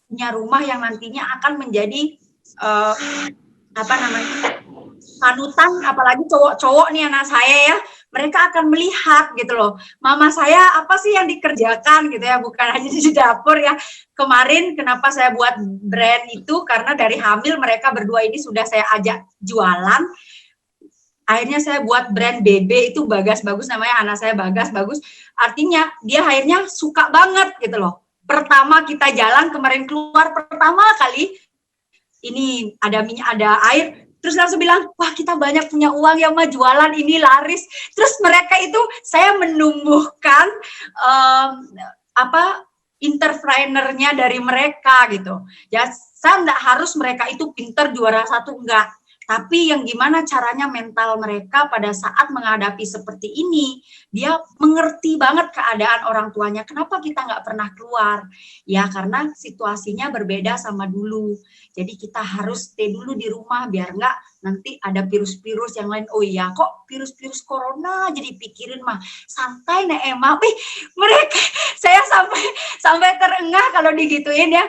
punya rumah yang nantinya akan menjadi panutan, apalagi cowok-cowok nih anak saya ya, mereka akan melihat gitu loh, mama saya apa sih yang dikerjakan gitu ya, bukan hanya di dapur ya. Kemarin kenapa saya buat brand itu, karena dari hamil mereka berdua ini sudah saya ajak jualan. Akhirnya saya buat brand BB, itu Bagas Bagus namanya, anak saya Bagas Bagus. Artinya dia akhirnya suka banget gitu loh. Pertama kita jalan kemarin keluar, pertama kali ini ada minyak, ada air, terus langsung bilang, wah kita banyak punya uang ya mah, jualan ini laris. Terus mereka itu, saya menumbuhkan entrepreneurnya dari mereka gitu. Ya saya enggak harus mereka itu pinter juara satu, enggak. Tapi yang gimana caranya mental mereka pada saat menghadapi seperti ini, dia mengerti banget keadaan orang tuanya. Kenapa kita nggak pernah keluar? Ya karena situasinya berbeda sama dulu. Jadi kita harus stay dulu di rumah biar nggak nanti ada virus-virus yang lain. Oh iya, kok virus-virus corona jadi pikirin mah. Santai nih Emma. Mereka, saya sampai terengah kalau digituin ya.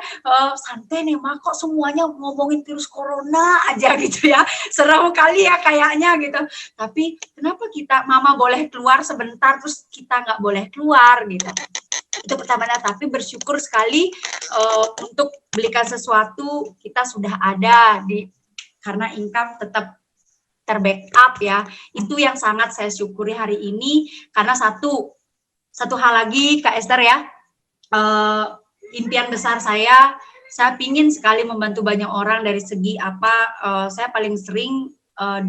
Santai nih mah, kok semuanya ngomongin virus corona aja gitu ya. Serem kali ya kayaknya gitu. Tapi kenapa mama boleh keluar sebentar terus kita nggak boleh keluar gitu. Itu pertamanya. Tapi bersyukur sekali untuk belikan sesuatu kita sudah ada karena income tetap terbackup ya. Itu yang sangat saya syukuri hari ini, karena satu hal lagi Kak Esther ya, impian besar saya pingin sekali membantu banyak orang dari segi saya paling sering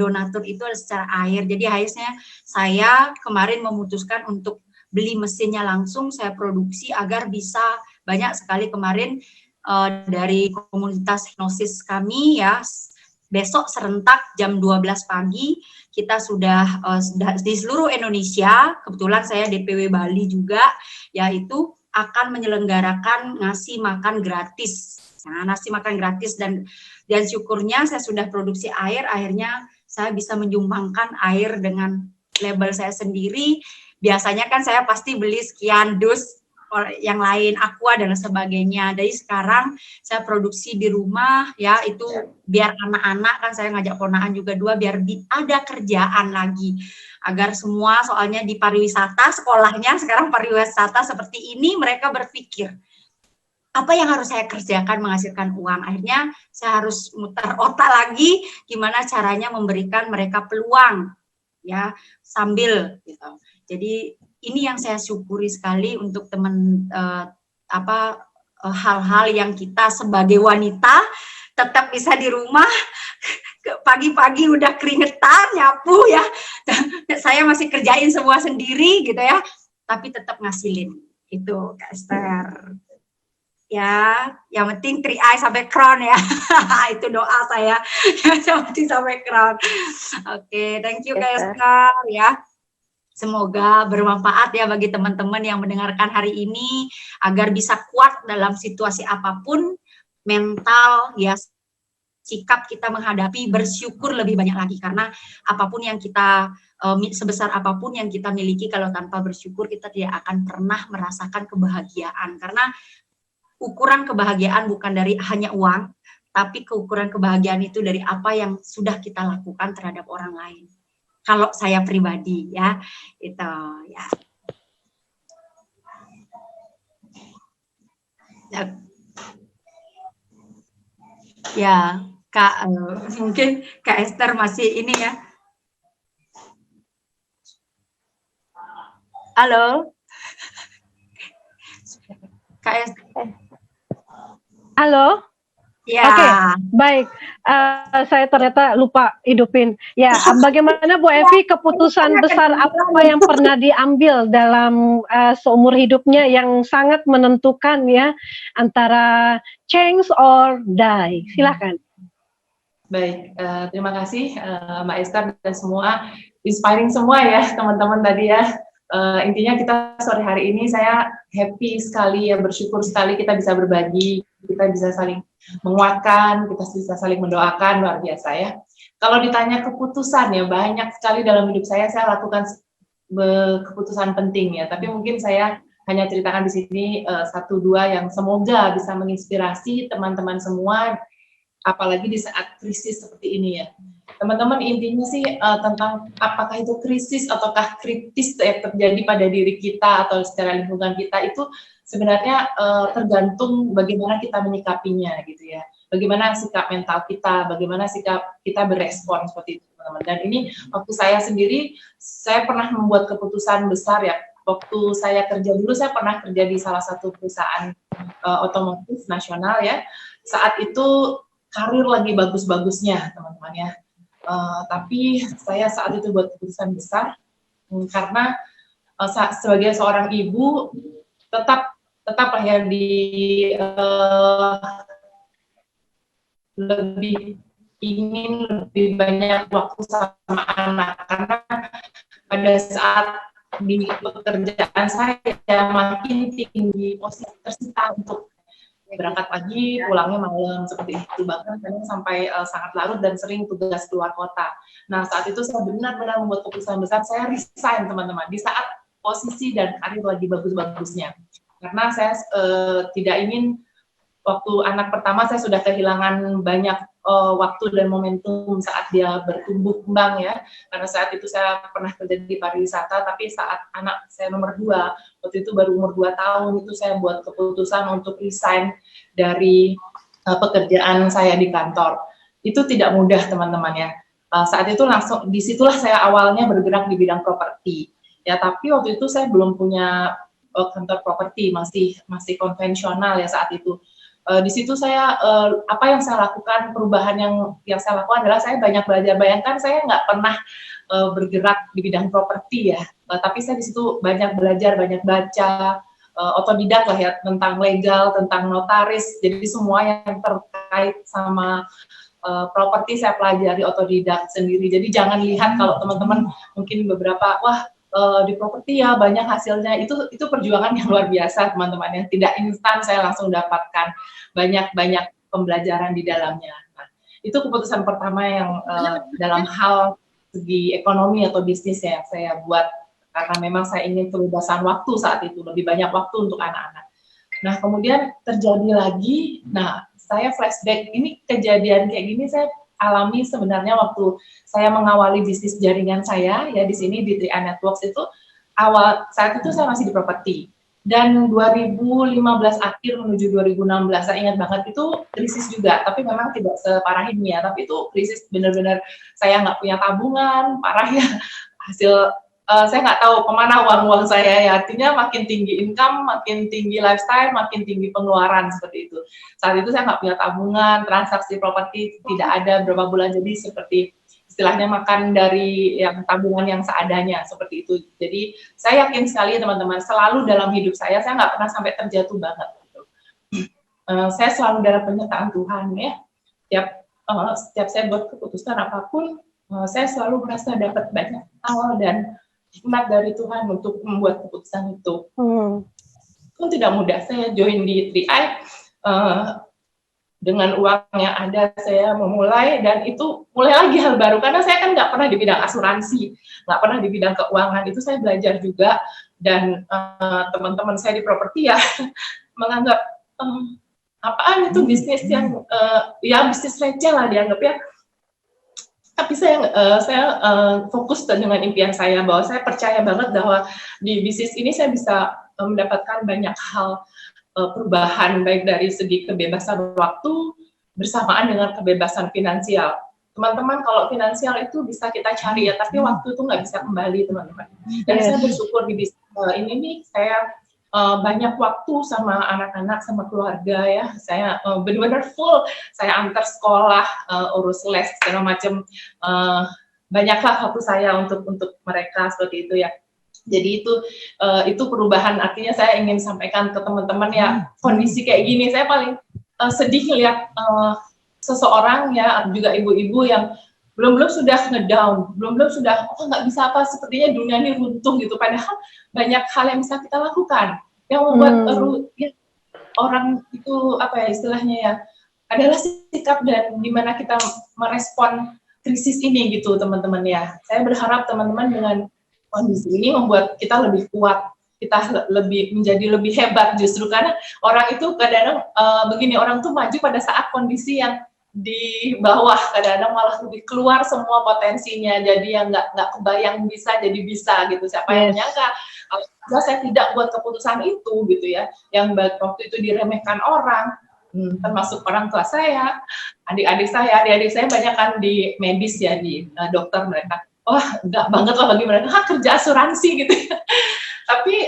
donatur itu secara air. Jadi akhirnya saya kemarin memutuskan untuk beli mesinnya langsung, saya produksi agar bisa banyak sekali. Kemarin dari komunitas hipnosis kami ya, besok serentak jam 12 pagi kita sudah di seluruh Indonesia, kebetulan saya DPW Bali juga, yaitu akan menyelenggarakan ngasih makan gratis. Nah, nasi makan gratis dan syukurnya saya sudah produksi air, akhirnya saya bisa menyumbangkan air dengan label saya sendiri. Biasanya kan saya pasti beli sekian dus yang lain, aqua dan sebagainya. Dari sekarang saya produksi di rumah ya, itu biar anak-anak, kan saya ngajak ponakan juga 2, biar ada kerjaan lagi, agar semua, soalnya di pariwisata sekolahnya sekarang pariwisata seperti ini, mereka berpikir apa yang harus saya kerjakan menghasilkan uang. Akhirnya saya harus muter otak lagi gimana caranya memberikan mereka peluang ya sambil gitu. Jadi ini yang saya syukuri sekali untuk hal-hal yang kita sebagai wanita tetap bisa di rumah, pagi-pagi udah keringetan, nyapu ya, saya masih kerjain semua sendiri gitu ya, tapi tetap ngasilin. Itu Kak Esther. Ya, yang penting 3i sampai crown ya. Itu doa saya. Yang penting sampai crown. Oke, thank you Kak Esther ya. Semoga bermanfaat ya bagi teman-teman yang mendengarkan hari ini, agar bisa kuat dalam situasi apapun, mental ya, sikap kita menghadapi, bersyukur lebih banyak lagi, karena apapun yang kita sebesar apapun yang kita miliki, kalau tanpa bersyukur kita tidak akan pernah merasakan kebahagiaan. Karena ukuran kebahagiaan bukan dari hanya uang, tapi keukuran kebahagiaan itu dari apa yang sudah kita lakukan terhadap orang lain. Kalau saya pribadi ya, itu ya. Ya, Kak, mungkin Kak Esther masih ini ya. Halo, Kak Esther.
Halo.
Ya.
Oke, baik. Saya ternyata lupa hidupin. Ya, bagaimana Bu Evi, keputusan besar apa yang pernah diambil dalam seumur hidupnya yang sangat menentukan ya, antara change or die? Silakan.
Baik, terima kasih Mbak Esther dan semua, inspiring semua ya teman-teman tadi ya. Intinya kita sore hari ini saya happy sekali ya, bersyukur sekali kita bisa berbagi, kita bisa saling menguatkan, kita bisa saling mendoakan, luar biasa ya. Kalau ditanya keputusan ya, banyak sekali dalam hidup saya lakukan keputusan penting ya, tapi mungkin saya hanya ceritakan di sini 1-2 yang semoga bisa menginspirasi teman-teman semua, apalagi di saat krisis seperti ini ya. Teman-teman, intinya sih tentang apakah itu krisis ataukah kritis yang terjadi pada diri kita atau secara lingkungan kita, itu sebenarnya tergantung bagaimana kita menyikapinya gitu ya. Bagaimana sikap mental kita, bagaimana sikap kita berespon seperti itu teman-teman. Dan ini waktu saya sendiri, saya pernah membuat keputusan besar ya. Waktu saya kerja dulu, saya pernah kerja di salah satu perusahaan otomotif nasional ya. Saat itu karir lagi bagus-bagusnya teman-teman ya. Tapi saya saat itu buat keputusan besar karena sebagai seorang ibu tetap ya lebih ingin lebih banyak waktu sama anak, karena pada saat di pekerjaan saya makin tinggi posisi tersita untuk berangkat pagi, pulangnya malam, seperti itu. Bahkan kadang sampai sangat larut dan sering tugas keluar kota. Nah, saat itu saya benar-benar membuat keputusan besar, saya resign teman-teman, di saat posisi dan karir lagi bagus-bagusnya. Karena saya tidak ingin, waktu anak pertama saya sudah kehilangan banyak waktu dan momentum saat dia bertumbuh kembang ya. Karena saat itu saya pernah kerja di pariwisata, tapi saat anak saya nomor 2, waktu itu baru umur 2 tahun, itu saya buat keputusan untuk resign dari pekerjaan saya di kantor. Itu tidak mudah teman-teman ya. Saat itu langsung, disitulah saya awalnya bergerak di bidang properti. Ya, tapi waktu itu saya belum punya kantor properti, masih konvensional ya saat itu. Di situ saya apa yang saya lakukan, perubahan yang saya lakukan adalah saya banyak belajar. Bayangkan saya nggak pernah bergerak di bidang properti ya, tapi saya di situ banyak belajar, banyak baca, otodidak lah ya, tentang legal, tentang notaris. Jadi semua yang terkait sama properti saya pelajari otodidak sendiri. Jadi jangan lihat kalau teman-teman mungkin beberapa di properti ya banyak hasilnya, itu perjuangan yang luar biasa teman-teman ya, tidak instan saya langsung dapatkan banyak pembelajaran di dalamnya. Nah, itu keputusan pertama yang dalam hal segi ekonomi atau bisnis ya saya buat, karena memang saya ingin kebebasan waktu saat itu, lebih banyak waktu untuk anak-anak. Nah, kemudian terjadi lagi, nah saya flashback, ini kejadian kayak gini saya alami sebenarnya waktu saya mengawali bisnis jaringan saya ya di sini di 3i Networks. Itu saat itu saya masih di properti, dan 2015 akhir menuju 2016 saya ingat banget itu krisis juga, tapi memang tidak separah ini ya, tapi itu krisis benar-benar saya nggak punya tabungan, parah ya, hasil saya nggak tahu kemana uang saya ya. Artinya makin tinggi income, makin tinggi lifestyle, makin tinggi pengeluaran seperti itu. Saat itu saya nggak punya tabungan, transaksi properti tidak ada berapa bulan, jadi seperti istilahnya makan dari yang tabungan yang seadanya seperti itu. Jadi saya yakin sekali teman-teman, selalu dalam hidup saya nggak pernah sampai terjatuh banget. Gitu. Saya selalu dalam penyertaan Tuhan ya. Setiap saya buat keputusan apapun, saya selalu merasa dapat banyak hal dan hikmat dari Tuhan untuk membuat keputusan itu. Itu tidak mudah. Saya join di 3i, dengan uang yang ada saya memulai, dan itu mulai lagi hal baru karena saya kan nggak pernah di bidang asuransi, nggak pernah di bidang keuangan. Itu saya belajar juga, dan teman-teman saya di properti ya menganggap apaan itu bisnis yang ya bisnis receh lah dianggap ya. Tapi saya fokus dengan impian saya, bahwa saya percaya banget bahwa di bisnis ini saya bisa mendapatkan banyak hal perubahan, baik dari segi kebebasan waktu bersamaan dengan kebebasan finansial. Teman-teman, kalau finansial itu bisa kita cari ya, tapi waktu itu nggak bisa kembali, teman-teman. Dan saya bersyukur di bisnis ini nih, saya banyak waktu sama anak-anak, sama keluarga ya. Saya benar-benar full, saya antar sekolah, urus les segala macam. Banyaklah waktu saya untuk mereka seperti itu ya. Jadi itu perubahan. Artinya saya ingin sampaikan ke teman-teman ya, kondisi kayak gini saya paling sedih lihat seseorang ya, juga ibu-ibu yang belum sudah ngedown, belum sudah nggak bisa apa, sepertinya dunia ini runtuh gitu. Padahal banyak hal yang bisa kita lakukan yang membuat ya, orang itu apa ya istilahnya ya, adalah sikap dan gimana kita merespon krisis ini gitu teman-teman ya. Saya berharap teman-teman dengan kondisi ini membuat kita lebih kuat, kita menjadi lebih hebat justru, karena orang itu kadang-kadang begini, orang tuh maju pada saat kondisi yang di bawah, kadang-kadang malah lebih keluar semua potensinya, jadi yang nggak kebayang bisa jadi bisa gitu. Siapa yang menyangka kalau saya tidak buat keputusan itu gitu ya, yang waktu itu diremehkan orang, termasuk orang tua saya, adik-adik saya banyak kan di medis ya, di dokter, mereka wah enggak banget lah bagi mereka, kerja asuransi gitu ya. Tapi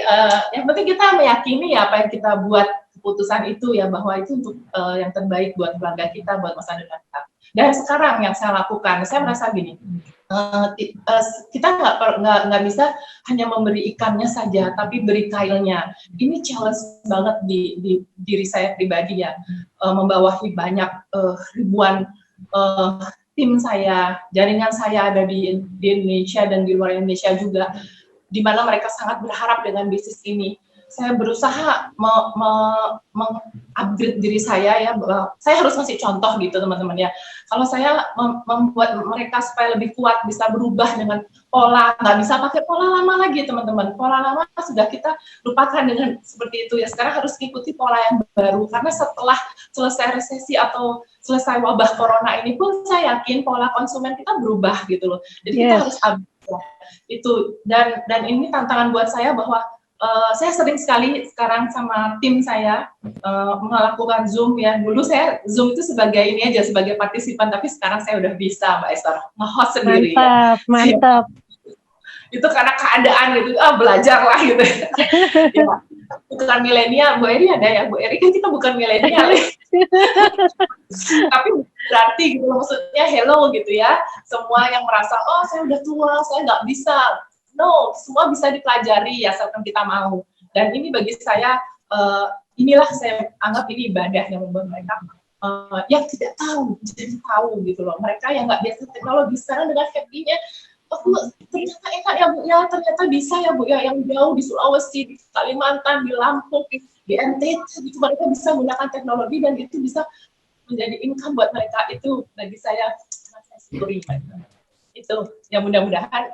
yang penting kita meyakini ya apa yang kita buat keputusan itu ya, bahwa itu untuk yang terbaik buat keluarga kita, buat masa depan kita. Dan sekarang yang saya lakukan, saya merasa gini, kita nggak bisa hanya memberi ikannya saja, tapi beri kailnya. Ini challenge banget di diri saya pribadi ya, membawahi banyak ribuan tim saya, jaringan saya ada di Indonesia dan di luar Indonesia juga, di mana mereka sangat berharap dengan bisnis ini. Saya berusaha mengupgrade diri saya ya, saya harus ngasih contoh gitu teman-teman ya. Kalau saya membuat mereka supaya lebih kuat, bisa berubah dengan pola, nggak bisa pakai pola lama lagi teman-teman. Pola lama sudah kita lupakan dengan seperti itu ya. Sekarang harus mengikuti pola yang baru, karena setelah selesai resesi atau selesai wabah corona ini pun saya yakin pola konsumen kita berubah gitu loh. Jadi kita harus upgrade itu, dan ini tantangan buat saya, bahwa saya sering sekali sekarang sama tim saya melakukan Zoom ya. Dulu saya Zoom itu sebagai ini aja, sebagai partisipan, tapi sekarang saya udah bisa Mbak Esther nge-host sendiri.
Mantap.
Itu karena keadaan gitu, belajar lah gitu. Ya, bukan milenial, Bu Eri ada ya, Bu Eri kan kita bukan milenial. Tapi berarti gitu, maksudnya hello gitu ya. Semua yang merasa, saya udah tua, saya nggak bisa. No, semua bisa dipelajari ya, asalkan kita mau. Dan ini bagi saya, inilah saya anggap ini ibadah yang membuat mereka yang tidak tahu, jadi tahu gitu loh. Mereka yang nggak biasa teknologi sekarang dengan happy-nya, ternyata enak ya Bu ya, ternyata bisa ya Bu ya, yang jauh di Sulawesi, di Kalimantan, di Lampung, di NTT, gitu, mereka bisa menggunakan teknologi dan itu bisa menjadi income buat mereka. Itu bagi saya sangat syukuri. Itu ya, mudah-mudahan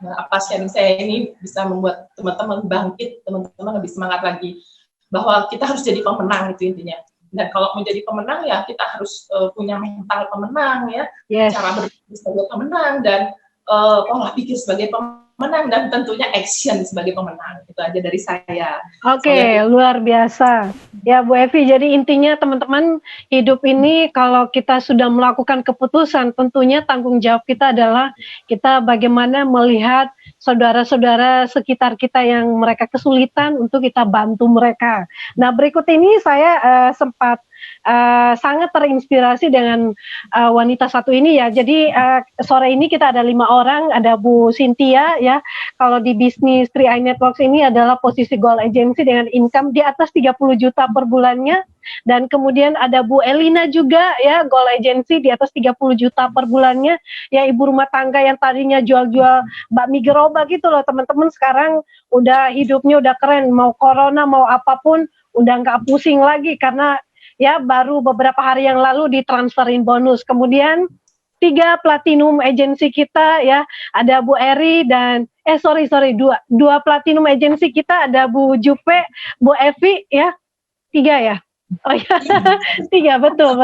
apa sharing saya ini bisa membuat teman-teman bangkit, teman-teman lebih semangat lagi, bahwa kita harus jadi pemenang, itu intinya. Dan kalau menjadi pemenang ya kita harus punya mental pemenang ya, cara berpikir sebagai pemenang, dan pola pikir sebagai pemenang. menang dan tentunya action sebagai pemenang. Itu aja dari saya.
Oke, luar biasa. Ya Bu Evi, jadi intinya teman-teman, hidup ini kalau kita sudah melakukan keputusan, tentunya tanggung jawab kita adalah kita bagaimana melihat saudara-saudara sekitar kita yang mereka kesulitan untuk kita bantu mereka. Nah, berikut ini saya sempat sangat terinspirasi dengan wanita satu ini ya. Jadi sore ini kita ada 5 orang, ada Bu Cynthia ya. Kalau di bisnis 3i Networks ini adalah posisi goal agency dengan income di atas 30 juta per bulannya. Dan kemudian ada Bu Elina juga ya, goal agency di atas 30 juta per bulannya. Ya, ibu rumah tangga yang tadinya jual-jual bakmi gerobak gitu loh teman-teman, sekarang udah hidupnya udah keren, mau corona mau apapun udah nggak pusing lagi karena ya baru beberapa hari yang lalu ditransferin bonus. Kemudian 3 platinum agency kita ya, ada Bu Eri dan dua platinum agency kita, ada Bu Jupe, Bu Evi ya, 3 ya. Oh ya, 3 betul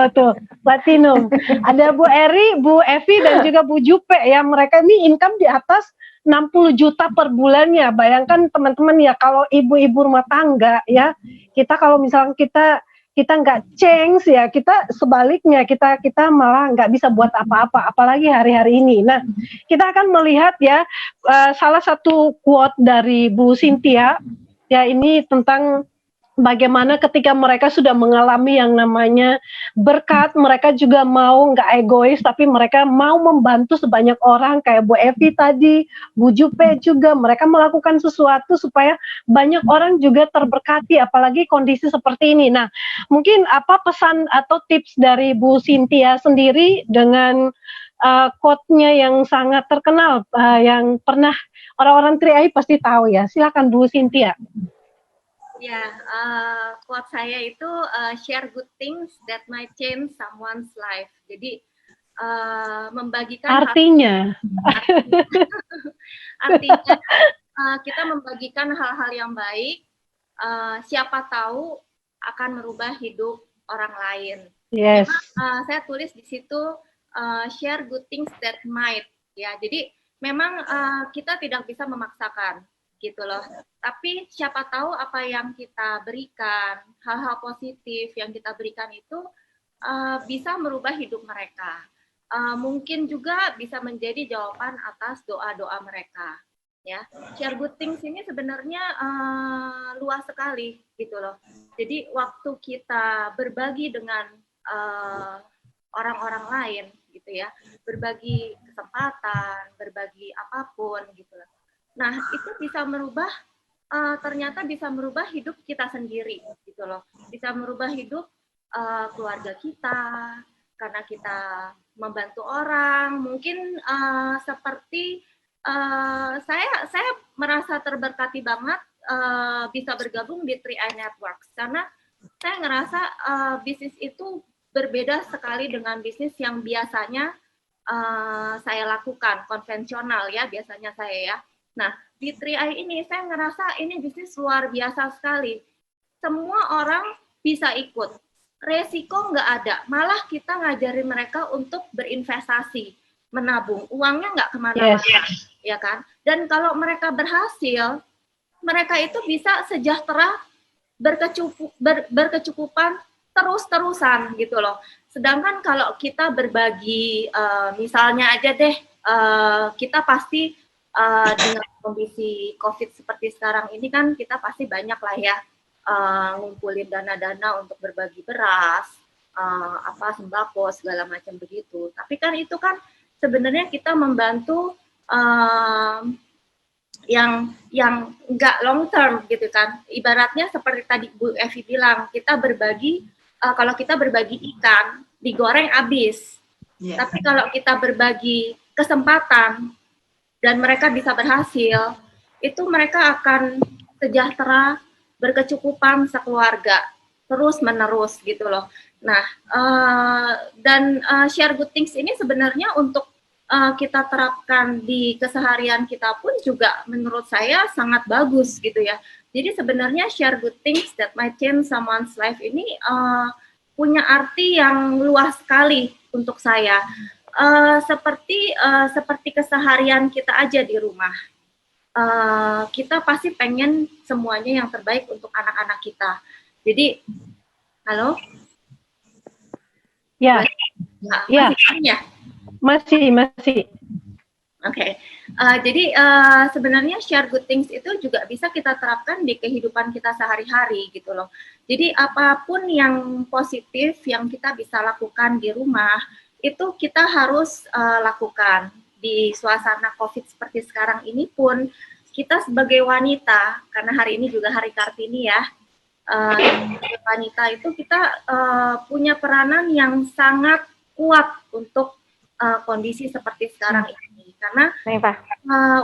platinum. Ada Bu Eri, Bu Evi dan juga Bu Jupe ya. Mereka ini income di atas 60 juta per bulannya. Bayangkan teman-teman ya, kalau ibu-ibu rumah tangga ya, kita kalau misalnya kita nggak change ya, kita sebaliknya kita malah nggak bisa buat apa-apa, apalagi hari-hari ini. Nah, kita akan melihat ya salah satu quote dari Bu Cynthia ya, ini tentang bagaimana ketika mereka sudah mengalami yang namanya berkat, mereka juga mau nggak egois, tapi mereka mau membantu sebanyak orang, kayak Bu Evi tadi, Bu Jupe juga, mereka melakukan sesuatu supaya banyak orang juga terberkati, apalagi kondisi seperti ini. Nah, mungkin apa pesan atau tips dari Bu Cynthia sendiri dengan quote-nya yang sangat terkenal, yang pernah orang-orang 3i pasti tahu ya. Silakan Bu Cynthia.
Ya, quote saya itu share good things that might change someone's life. Jadi membagikan
artinya
kita membagikan hal-hal yang baik, siapa tahu akan merubah hidup orang lain.
Yes.
Memang, saya tulis di situ share good things that might, ya. Jadi memang kita tidak bisa memaksakan gitu loh. Tapi siapa tahu apa yang kita berikan, hal-hal positif yang kita berikan itu bisa merubah hidup mereka. Mungkin juga bisa menjadi jawaban atas doa-doa mereka. Ya, share good things ini sebenarnya luas sekali gitu loh. Jadi waktu kita berbagi dengan orang-orang lain gitu ya, berbagi kesempatan, berbagi apapun gitu loh. Nah, itu bisa merubah, ternyata bisa merubah hidup kita sendiri, gitu loh. Bisa merubah hidup keluarga kita, karena kita membantu orang. Mungkin seperti saya merasa terberkati banget bisa bergabung di 3i Networks, karena saya ngerasa bisnis itu berbeda sekali dengan bisnis yang biasanya saya lakukan, konvensional ya, biasanya saya ya. Nah, di 3i ini saya ngerasa ini bisnis luar biasa sekali. Semua orang bisa ikut. Resiko nggak ada. Malah kita ngajarin mereka untuk berinvestasi, menabung. Uangnya nggak kemana-mana, yes. Ya kan? Dan kalau mereka berhasil, mereka itu bisa sejahtera, berkecukupan terus-terusan gitu loh. Sedangkan kalau kita berbagi, misalnya aja deh, kita pasti dengan kondisi COVID seperti sekarang ini kan kita pasti banyak lah ya ngumpulin dana-dana untuk berbagi beras, sembako segala macam begitu. Tapi kan itu kan sebenarnya kita membantu yang enggak long term gitu kan. Ibaratnya seperti tadi Bu Evi bilang, kita berbagi, kalau kita berbagi ikan digoreng habis. Yeah. Tapi kalau kita berbagi kesempatan dan mereka bisa berhasil, itu mereka akan sejahtera, berkecukupan sekeluarga, terus-menerus gitu loh. Nah, share good things ini sebenarnya untuk kita terapkan di keseharian kita pun juga menurut saya sangat bagus gitu ya. Jadi sebenarnya share good things that might change someone's life ini punya arti yang luas sekali untuk saya. Seperti keseharian kita aja di rumah kita pasti pengen semuanya yang terbaik untuk anak-anak kita. Jadi, halo?
Ya, ya, masih.
Oke, jadi sebenarnya share good things itu juga bisa kita terapkan di kehidupan kita sehari-hari gitu loh. Jadi apapun yang positif yang kita bisa lakukan di rumah, itu kita harus lakukan. Di suasana COVID seperti sekarang ini pun, kita sebagai wanita, karena hari ini juga Hari Kartini ya, sebagai wanita itu kita punya peranan yang sangat kuat untuk kondisi seperti sekarang ini, karena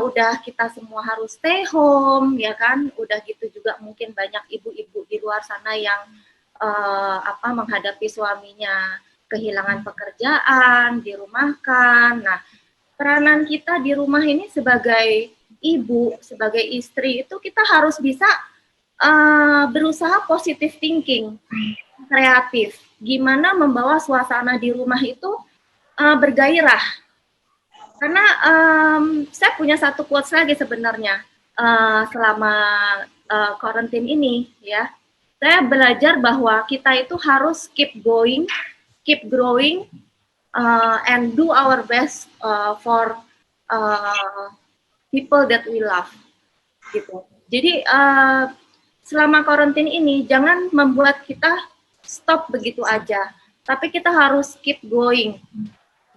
udah kita semua harus stay home ya kan, udah gitu juga mungkin banyak ibu-ibu di luar sana yang menghadapi suaminya kehilangan pekerjaan, dirumahkan. Nah, peranan kita di rumah ini sebagai ibu, sebagai istri itu kita harus bisa berusaha positive thinking, kreatif. Gimana membawa suasana di rumah itu bergairah. Karena saya punya satu quotes lagi sebenarnya selama karantin ini ya. Saya belajar bahwa kita itu harus keep going, keep growing, and do our best for people that we love. Gitu. Jadi selama karantin ini jangan membuat kita stop begitu aja, tapi kita harus keep going.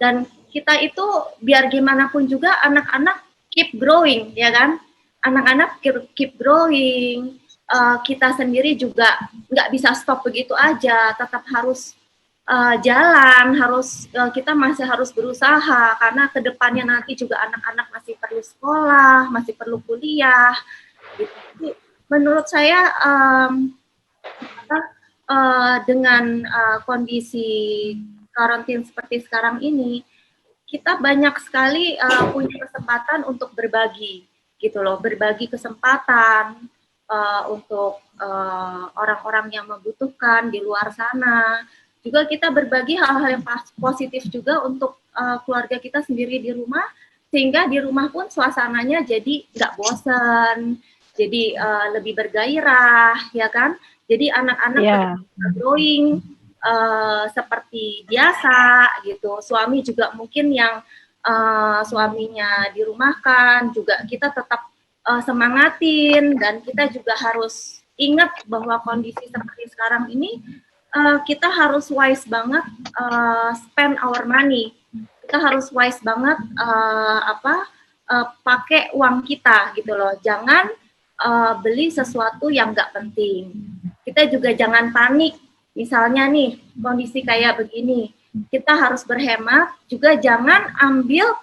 Dan kita itu biar gimana pun juga anak-anak keep growing, ya kan? Anak-anak keep growing, kita sendiri juga nggak bisa stop begitu aja, tetap harus jalan, kita masih harus berusaha, karena kedepannya nanti juga anak-anak masih perlu sekolah, masih perlu kuliah. Gitu. Menurut saya dengan kondisi karantin seperti sekarang ini, kita banyak sekali punya kesempatan untuk berbagi, gitu loh, berbagi kesempatan untuk orang-orang yang membutuhkan di luar sana. Juga kita berbagi hal-hal yang positif juga untuk keluarga kita sendiri di rumah, sehingga di rumah pun suasananya jadi nggak bosan, jadi lebih bergairah, ya kan? Jadi anak-anak growing seperti biasa gitu. Suami juga mungkin yang suaminya dirumahkan juga kita tetap semangatin, dan kita juga harus ingat bahwa kondisi seperti sekarang ini kita harus wise banget spend our money. Kita harus wise banget pakai uang kita gitu loh. Jangan beli sesuatu yang nggak penting. Kita juga jangan panik. Misalnya nih, kondisi kayak begini, kita harus berhemat, juga jangan ambil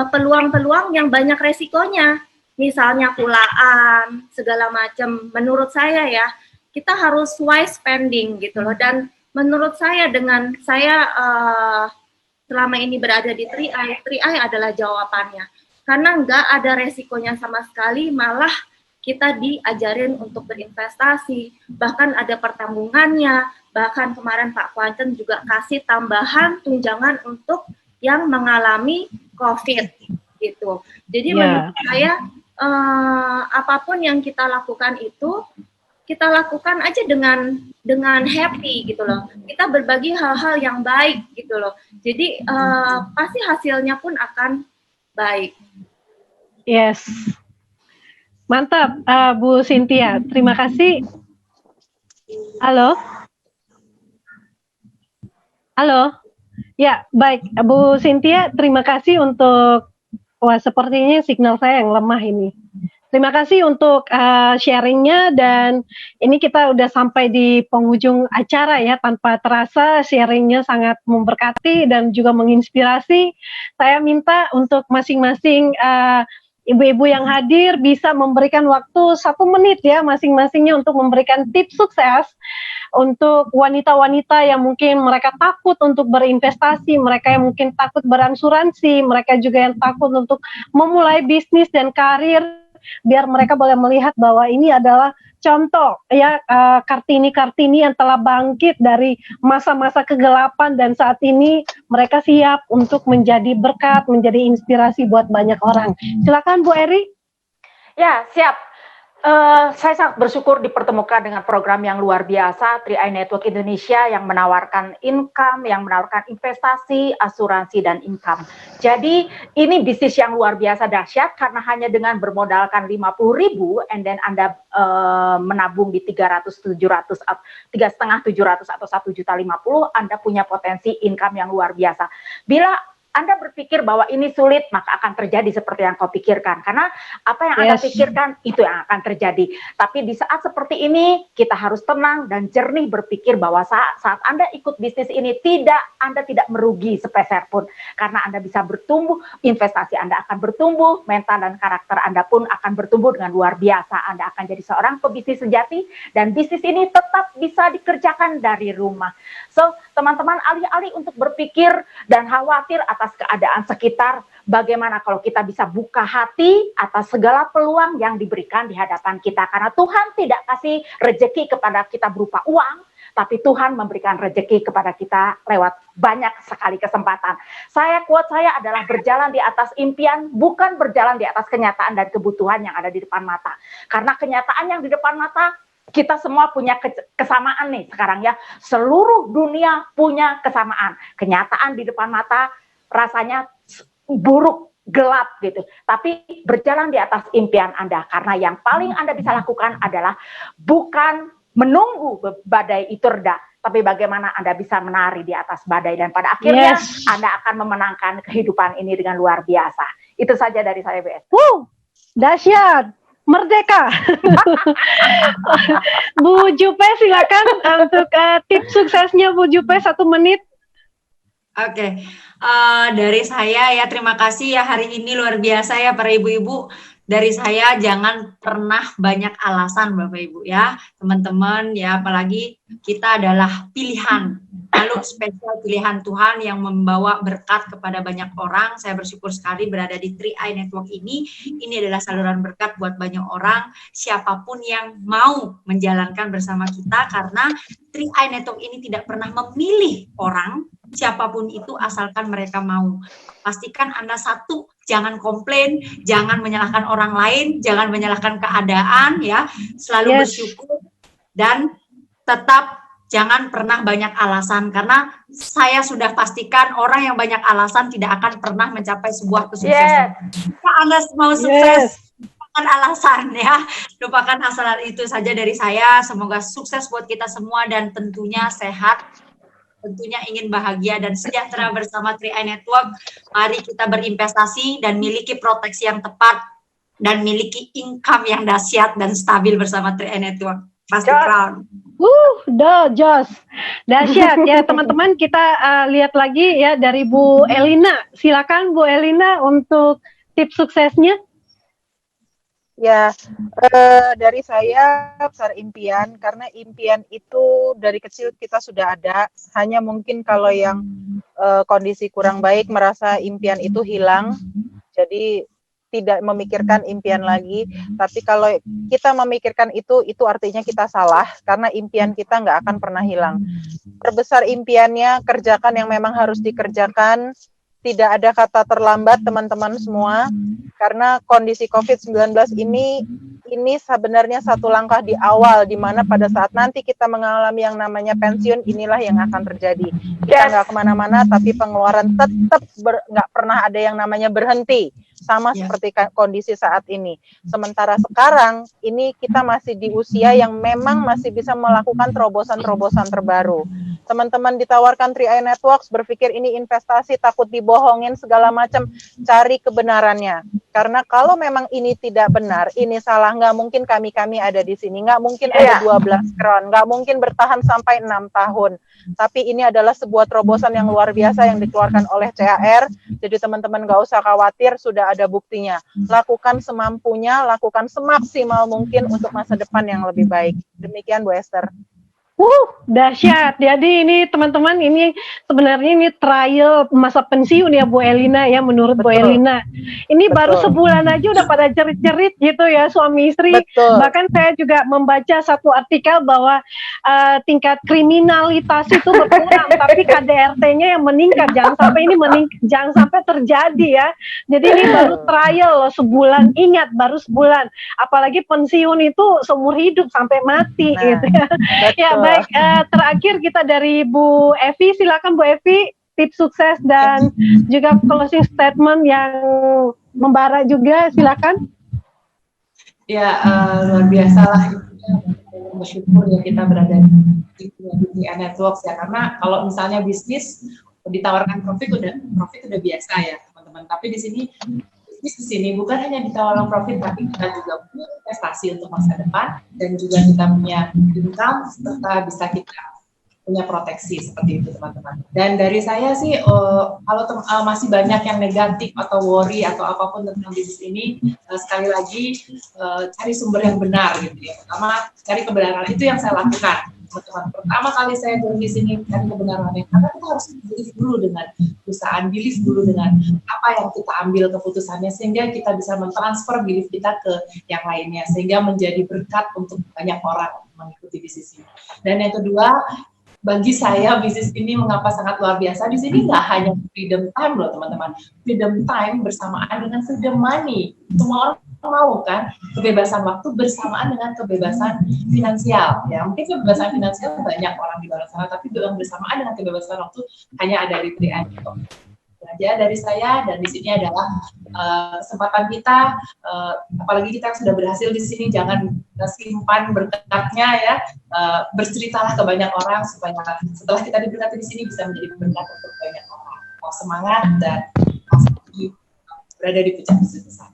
peluang-peluang yang banyak resikonya. Misalnya kulaan, segala macam. Menurut saya ya, kita harus wise spending gitu loh. Dan menurut saya dengan saya selama ini berada di 3i adalah jawabannya. Karena nggak ada resikonya sama sekali, malah kita diajarin untuk berinvestasi, bahkan ada pertanggungannya, bahkan kemarin Pak Kuancen juga kasih tambahan tunjangan untuk yang mengalami COVID gitu. Jadi menurut saya apapun yang kita lakukan itu, kita lakukan aja dengan happy gitu loh. Kita berbagi hal-hal yang baik gitu loh. Jadi pasti hasilnya pun akan baik.
Yes. Mantap, Bu Cynthia. Terima kasih. Halo? Halo? Ya, baik. Bu Cynthia, terima kasih untuk, sepertinya signal saya yang lemah ini. Terima kasih untuk sharingnya, dan ini kita udah sampai di penghujung acara ya, tanpa terasa sharingnya sangat memberkati dan juga menginspirasi. Saya minta untuk masing-masing ibu-ibu yang hadir bisa memberikan waktu 1 menit ya masing-masingnya untuk memberikan tips sukses untuk wanita-wanita yang mungkin mereka takut untuk berinvestasi, mereka yang mungkin takut berasuransi, mereka juga yang takut untuk memulai bisnis dan karir. biar mereka boleh melihat bahwa ini adalah contoh ya, Kartini-Kartini yang telah bangkit dari masa-masa kegelapan dan saat ini mereka siap untuk menjadi berkat, menjadi inspirasi buat banyak orang. Silakan Bu Eri.
Ya, siap. Saya sangat bersyukur dipertemukan dengan program yang luar biasa, 3i Network Indonesia, yang menawarkan income, yang menawarkan investasi, asuransi, dan income. Jadi ini bisnis yang luar biasa dahsyat, karena hanya dengan bermodalkan 50.000, and then Anda menabung di 300, 700, 3,5, 700 atau 1.050.000, Anda punya potensi income yang luar biasa. Bila Anda berpikir bahwa ini sulit, maka akan terjadi seperti yang kau pikirkan. Karena apa yang Anda pikirkan, itu yang akan terjadi. Tapi di saat seperti ini, kita harus tenang dan jernih berpikir bahwa saat Anda ikut bisnis ini, Anda tidak merugi sepeser pun. Karena Anda bisa bertumbuh, investasi Anda akan bertumbuh, mental dan karakter Anda pun akan bertumbuh dengan luar biasa. Anda akan jadi seorang pebisnis sejati, dan bisnis ini tetap bisa dikerjakan dari rumah. So, teman-teman, alih-alih untuk berpikir dan khawatir atas keadaan sekitar, bagaimana kalau kita bisa buka hati atas segala peluang yang diberikan di hadapan kita. Karena Tuhan tidak kasih rejeki kepada kita berupa uang, tapi Tuhan memberikan rejeki kepada kita lewat banyak sekali kesempatan. Quote saya adalah berjalan di atas impian, bukan berjalan di atas kenyataan dan kebutuhan yang ada di depan mata. Karena kenyataan yang di depan mata, kita semua punya kesamaan nih sekarang ya. Seluruh dunia punya kesamaan. Kenyataan di depan mata rasanya buruk, gelap gitu. Tapi berjalan di atas impian Anda. Karena yang paling Anda bisa lakukan adalah bukan menunggu badai itu reda, tapi bagaimana Anda bisa menari di atas badai. Dan pada akhirnya Anda akan memenangkan kehidupan ini dengan luar biasa. Itu saja dari saya, BS.
Dahsyat. Merdeka. Bu Jupe, silakan untuk tips suksesnya Bu Jupe, 1 menit.
Oke, dari saya ya, terima kasih ya, hari ini luar biasa ya para ibu-ibu. Dari saya, jangan pernah banyak alasan Bapak Ibu ya, teman-teman ya, apalagi kita adalah pilihan, lalu spesial pilihan Tuhan yang membawa berkat kepada banyak orang. Saya bersyukur sekali berada di 3i Network ini adalah saluran berkat buat banyak orang, siapapun yang mau menjalankan bersama kita, karena 3i Network ini tidak pernah memilih orang, siapapun itu asalkan mereka mau. Pastikan Anda satu, jangan komplain, jangan menyalahkan orang lain, jangan menyalahkan keadaan ya, selalu bersyukur dan tetap jangan pernah banyak alasan, karena saya sudah pastikan orang yang banyak alasan tidak akan pernah mencapai sebuah kesuksesan. Jika Anda mau sukses, lupakan alasan ya, lupakan alasan. Itu saja dari saya. Semoga sukses buat kita semua dan tentunya sehat, tentunya ingin bahagia dan sejahtera bersama 3i Network. Mari kita berinvestasi dan miliki proteksi yang tepat dan miliki income yang dahsyat dan stabil bersama 3i Network. Pasti crown.
Jos. Dahsyat ya teman-teman. Kita lihat lagi ya dari Bu Elina. Silakan Bu Elina untuk tips suksesnya.
Ya, dari saya besar impian, karena impian itu dari kecil kita sudah ada. Hanya mungkin kalau yang kondisi kurang baik merasa impian itu hilang, jadi tidak memikirkan impian lagi. Tapi kalau kita memikirkan itu artinya kita salah, karena impian kita nggak akan pernah hilang. Perbesar impiannya, kerjakan yang memang harus dikerjakan. Tidak ada kata terlambat teman-teman semua, karena kondisi COVID-19 ini sebenarnya satu langkah di awal, di mana pada saat nanti kita mengalami yang namanya pensiun, inilah yang akan terjadi. Kita nggak kemana-mana, tapi pengeluaran tetap nggak pernah ada yang namanya berhenti, sama seperti kondisi saat ini. Sementara sekarang, ini kita masih di usia yang memang masih bisa melakukan terobosan-terobosan terbaru. Teman-teman ditawarkan 3i Networks, berpikir ini investasi, takut dibohongin segala macam, cari kebenarannya. Karena kalau memang ini tidak benar, ini salah, nggak mungkin kami ada di sini, nggak mungkin ada 12 crown, nggak mungkin bertahan sampai 6 tahun. Tapi ini adalah sebuah terobosan yang luar biasa yang dikeluarkan oleh CAR. Jadi teman-teman nggak usah khawatir, sudah ada buktinya. Lakukan semampunya, lakukan semaksimal mungkin untuk masa depan yang lebih baik. Demikian Bu Esther.
Dahsyat. Jadi ini teman-teman, ini sebenarnya ini trial masa pensiun ya Bu Elina ya, menurut Bu Elina. Ini baru sebulan aja udah pada jerit-jerit gitu ya suami istri. Bahkan saya juga membaca satu artikel bahwa tingkat kriminalitas itu berkurang, tapi KDRT-nya yang meningkat. Jangan sampai ini jangan sampai terjadi ya. Jadi ini baru trial loh, sebulan. Ingat, baru sebulan. Apalagi pensiun itu seumur hidup sampai mati gitu ya. Ya baik, terakhir kita dari Bu Evi, silakan Bu Evi, tips sukses dan juga closing statement yang membara juga, silakan.
Ya, luar biasa lah, bersyukur ya kita berada di dunia networks ya, karena kalau misalnya bisnis ditawarkan profit udah biasa ya teman-teman, tapi di sini bukan hanya ditawarkan profit, tapi kita juga punya investasi untuk masa depan dan juga kita punya income serta bisa kita punya proteksi seperti itu teman-teman. Dan dari saya sih kalau masih banyak yang negatif atau worry atau apapun tentang bisnis ini, sekali lagi cari sumber yang benar gitu ya. Pertama cari kebenaran, itu yang saya lakukan. Teman-teman, pertama kali saya turun di sini cari kebenarannya, karena kita harus believe dulu dengan perusahaan, believe dulu dengan apa yang kita ambil keputusannya, sehingga kita bisa mentransfer belief kita ke yang lainnya, sehingga menjadi berkat untuk banyak orang mengikuti bisnis ini. Dan yang kedua, bagi saya bisnis ini mengapa sangat luar biasa, di sini nggak hanya freedom time loh teman-teman, freedom time bersamaan dengan freedom money. Semua orang mau kan kebebasan waktu bersamaan dengan kebebasan finansial ya. Mungkin kebebasan finansial banyak orang di luar sana, tapi bersamaan dengan kebebasan waktu hanya ada di Trian. Aja dari saya, dan di sini adalah kesempatan kita, apalagi kita yang sudah berhasil di sini, jangan simpan berkatnya ya, berceritalah ke banyak orang supaya setelah kita diberkati di sini bisa menjadi berkat untuk banyak orang. Semangat dan pasti berada di puncak kesuksesan.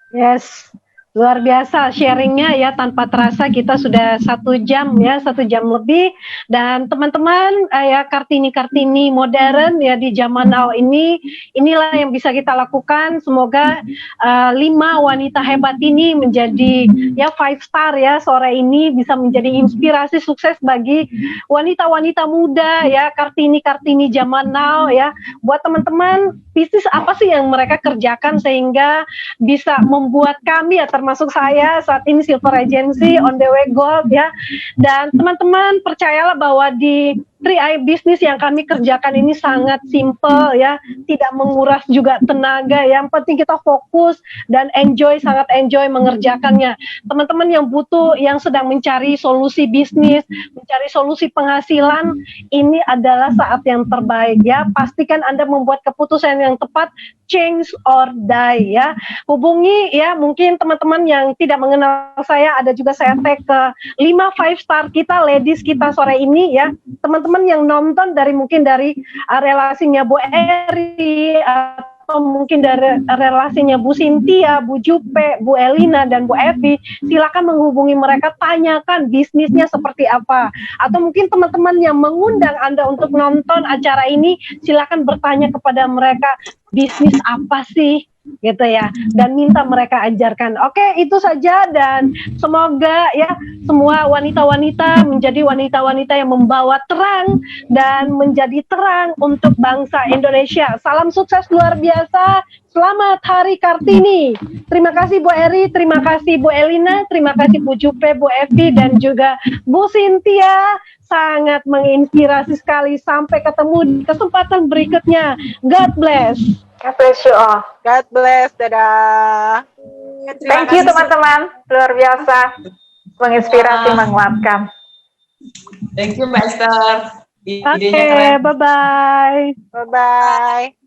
Yes, luar biasa sharingnya ya, tanpa terasa kita sudah 1 jam ya, 1 jam lebih. Dan teman-teman ya, Kartini modern ya di zaman now ini, inilah yang bisa kita lakukan. Semoga 5 wanita hebat ini menjadi ya 5 star ya sore ini, bisa menjadi inspirasi sukses bagi wanita-wanita muda ya, Kartini zaman now ya. Buat teman-teman, bisnis apa sih yang mereka kerjakan sehingga bisa membuat kami ya, termasuk saya saat ini Silver Agency on the way gold ya. Dan teman-teman percayalah bahwa di 3i Business yang kami kerjakan ini sangat simple ya, tidak menguras juga tenaga. Yang penting kita fokus dan sangat enjoy mengerjakannya. Teman-teman yang butuh, yang sedang mencari solusi bisnis, mencari solusi penghasilan, ini adalah saat yang terbaik ya. Pastikan Anda membuat keputusan yang tepat, change or die ya. Hubungi ya, mungkin teman-teman yang tidak mengenal saya, ada juga saya tag ke 5 5 star kita, ladies kita sore ini ya. Teman-teman yang nonton mungkin dari relasinya Bu Eri, atau mungkin dari relasinya Bu Cynthia, Bu Jupe, Bu Elina, dan Bu Evi, silakan menghubungi mereka, tanyakan bisnisnya seperti apa. Atau mungkin teman-teman yang mengundang Anda untuk nonton acara ini, silakan bertanya kepada mereka, bisnis apa sih? Gitu ya, dan minta mereka ajarkan. Oke, itu saja, dan semoga ya semua wanita-wanita menjadi wanita-wanita yang membawa terang dan menjadi terang untuk bangsa Indonesia. Salam sukses luar biasa. Selamat Hari Kartini. Terima kasih Bu Eri, terima kasih Bu Elina, terima kasih Bu Jupe, Bu Evi, dan juga Bu Cynthia. Sangat menginspirasi sekali. Sampai ketemu di kesempatan berikutnya. God bless.
God bless you all.
God bless, dadah.
Thank you teman-teman, luar biasa, menginspirasi, menguatkan.
Thank you Mbak Esther.
Oke, bye-bye.
Bye-bye.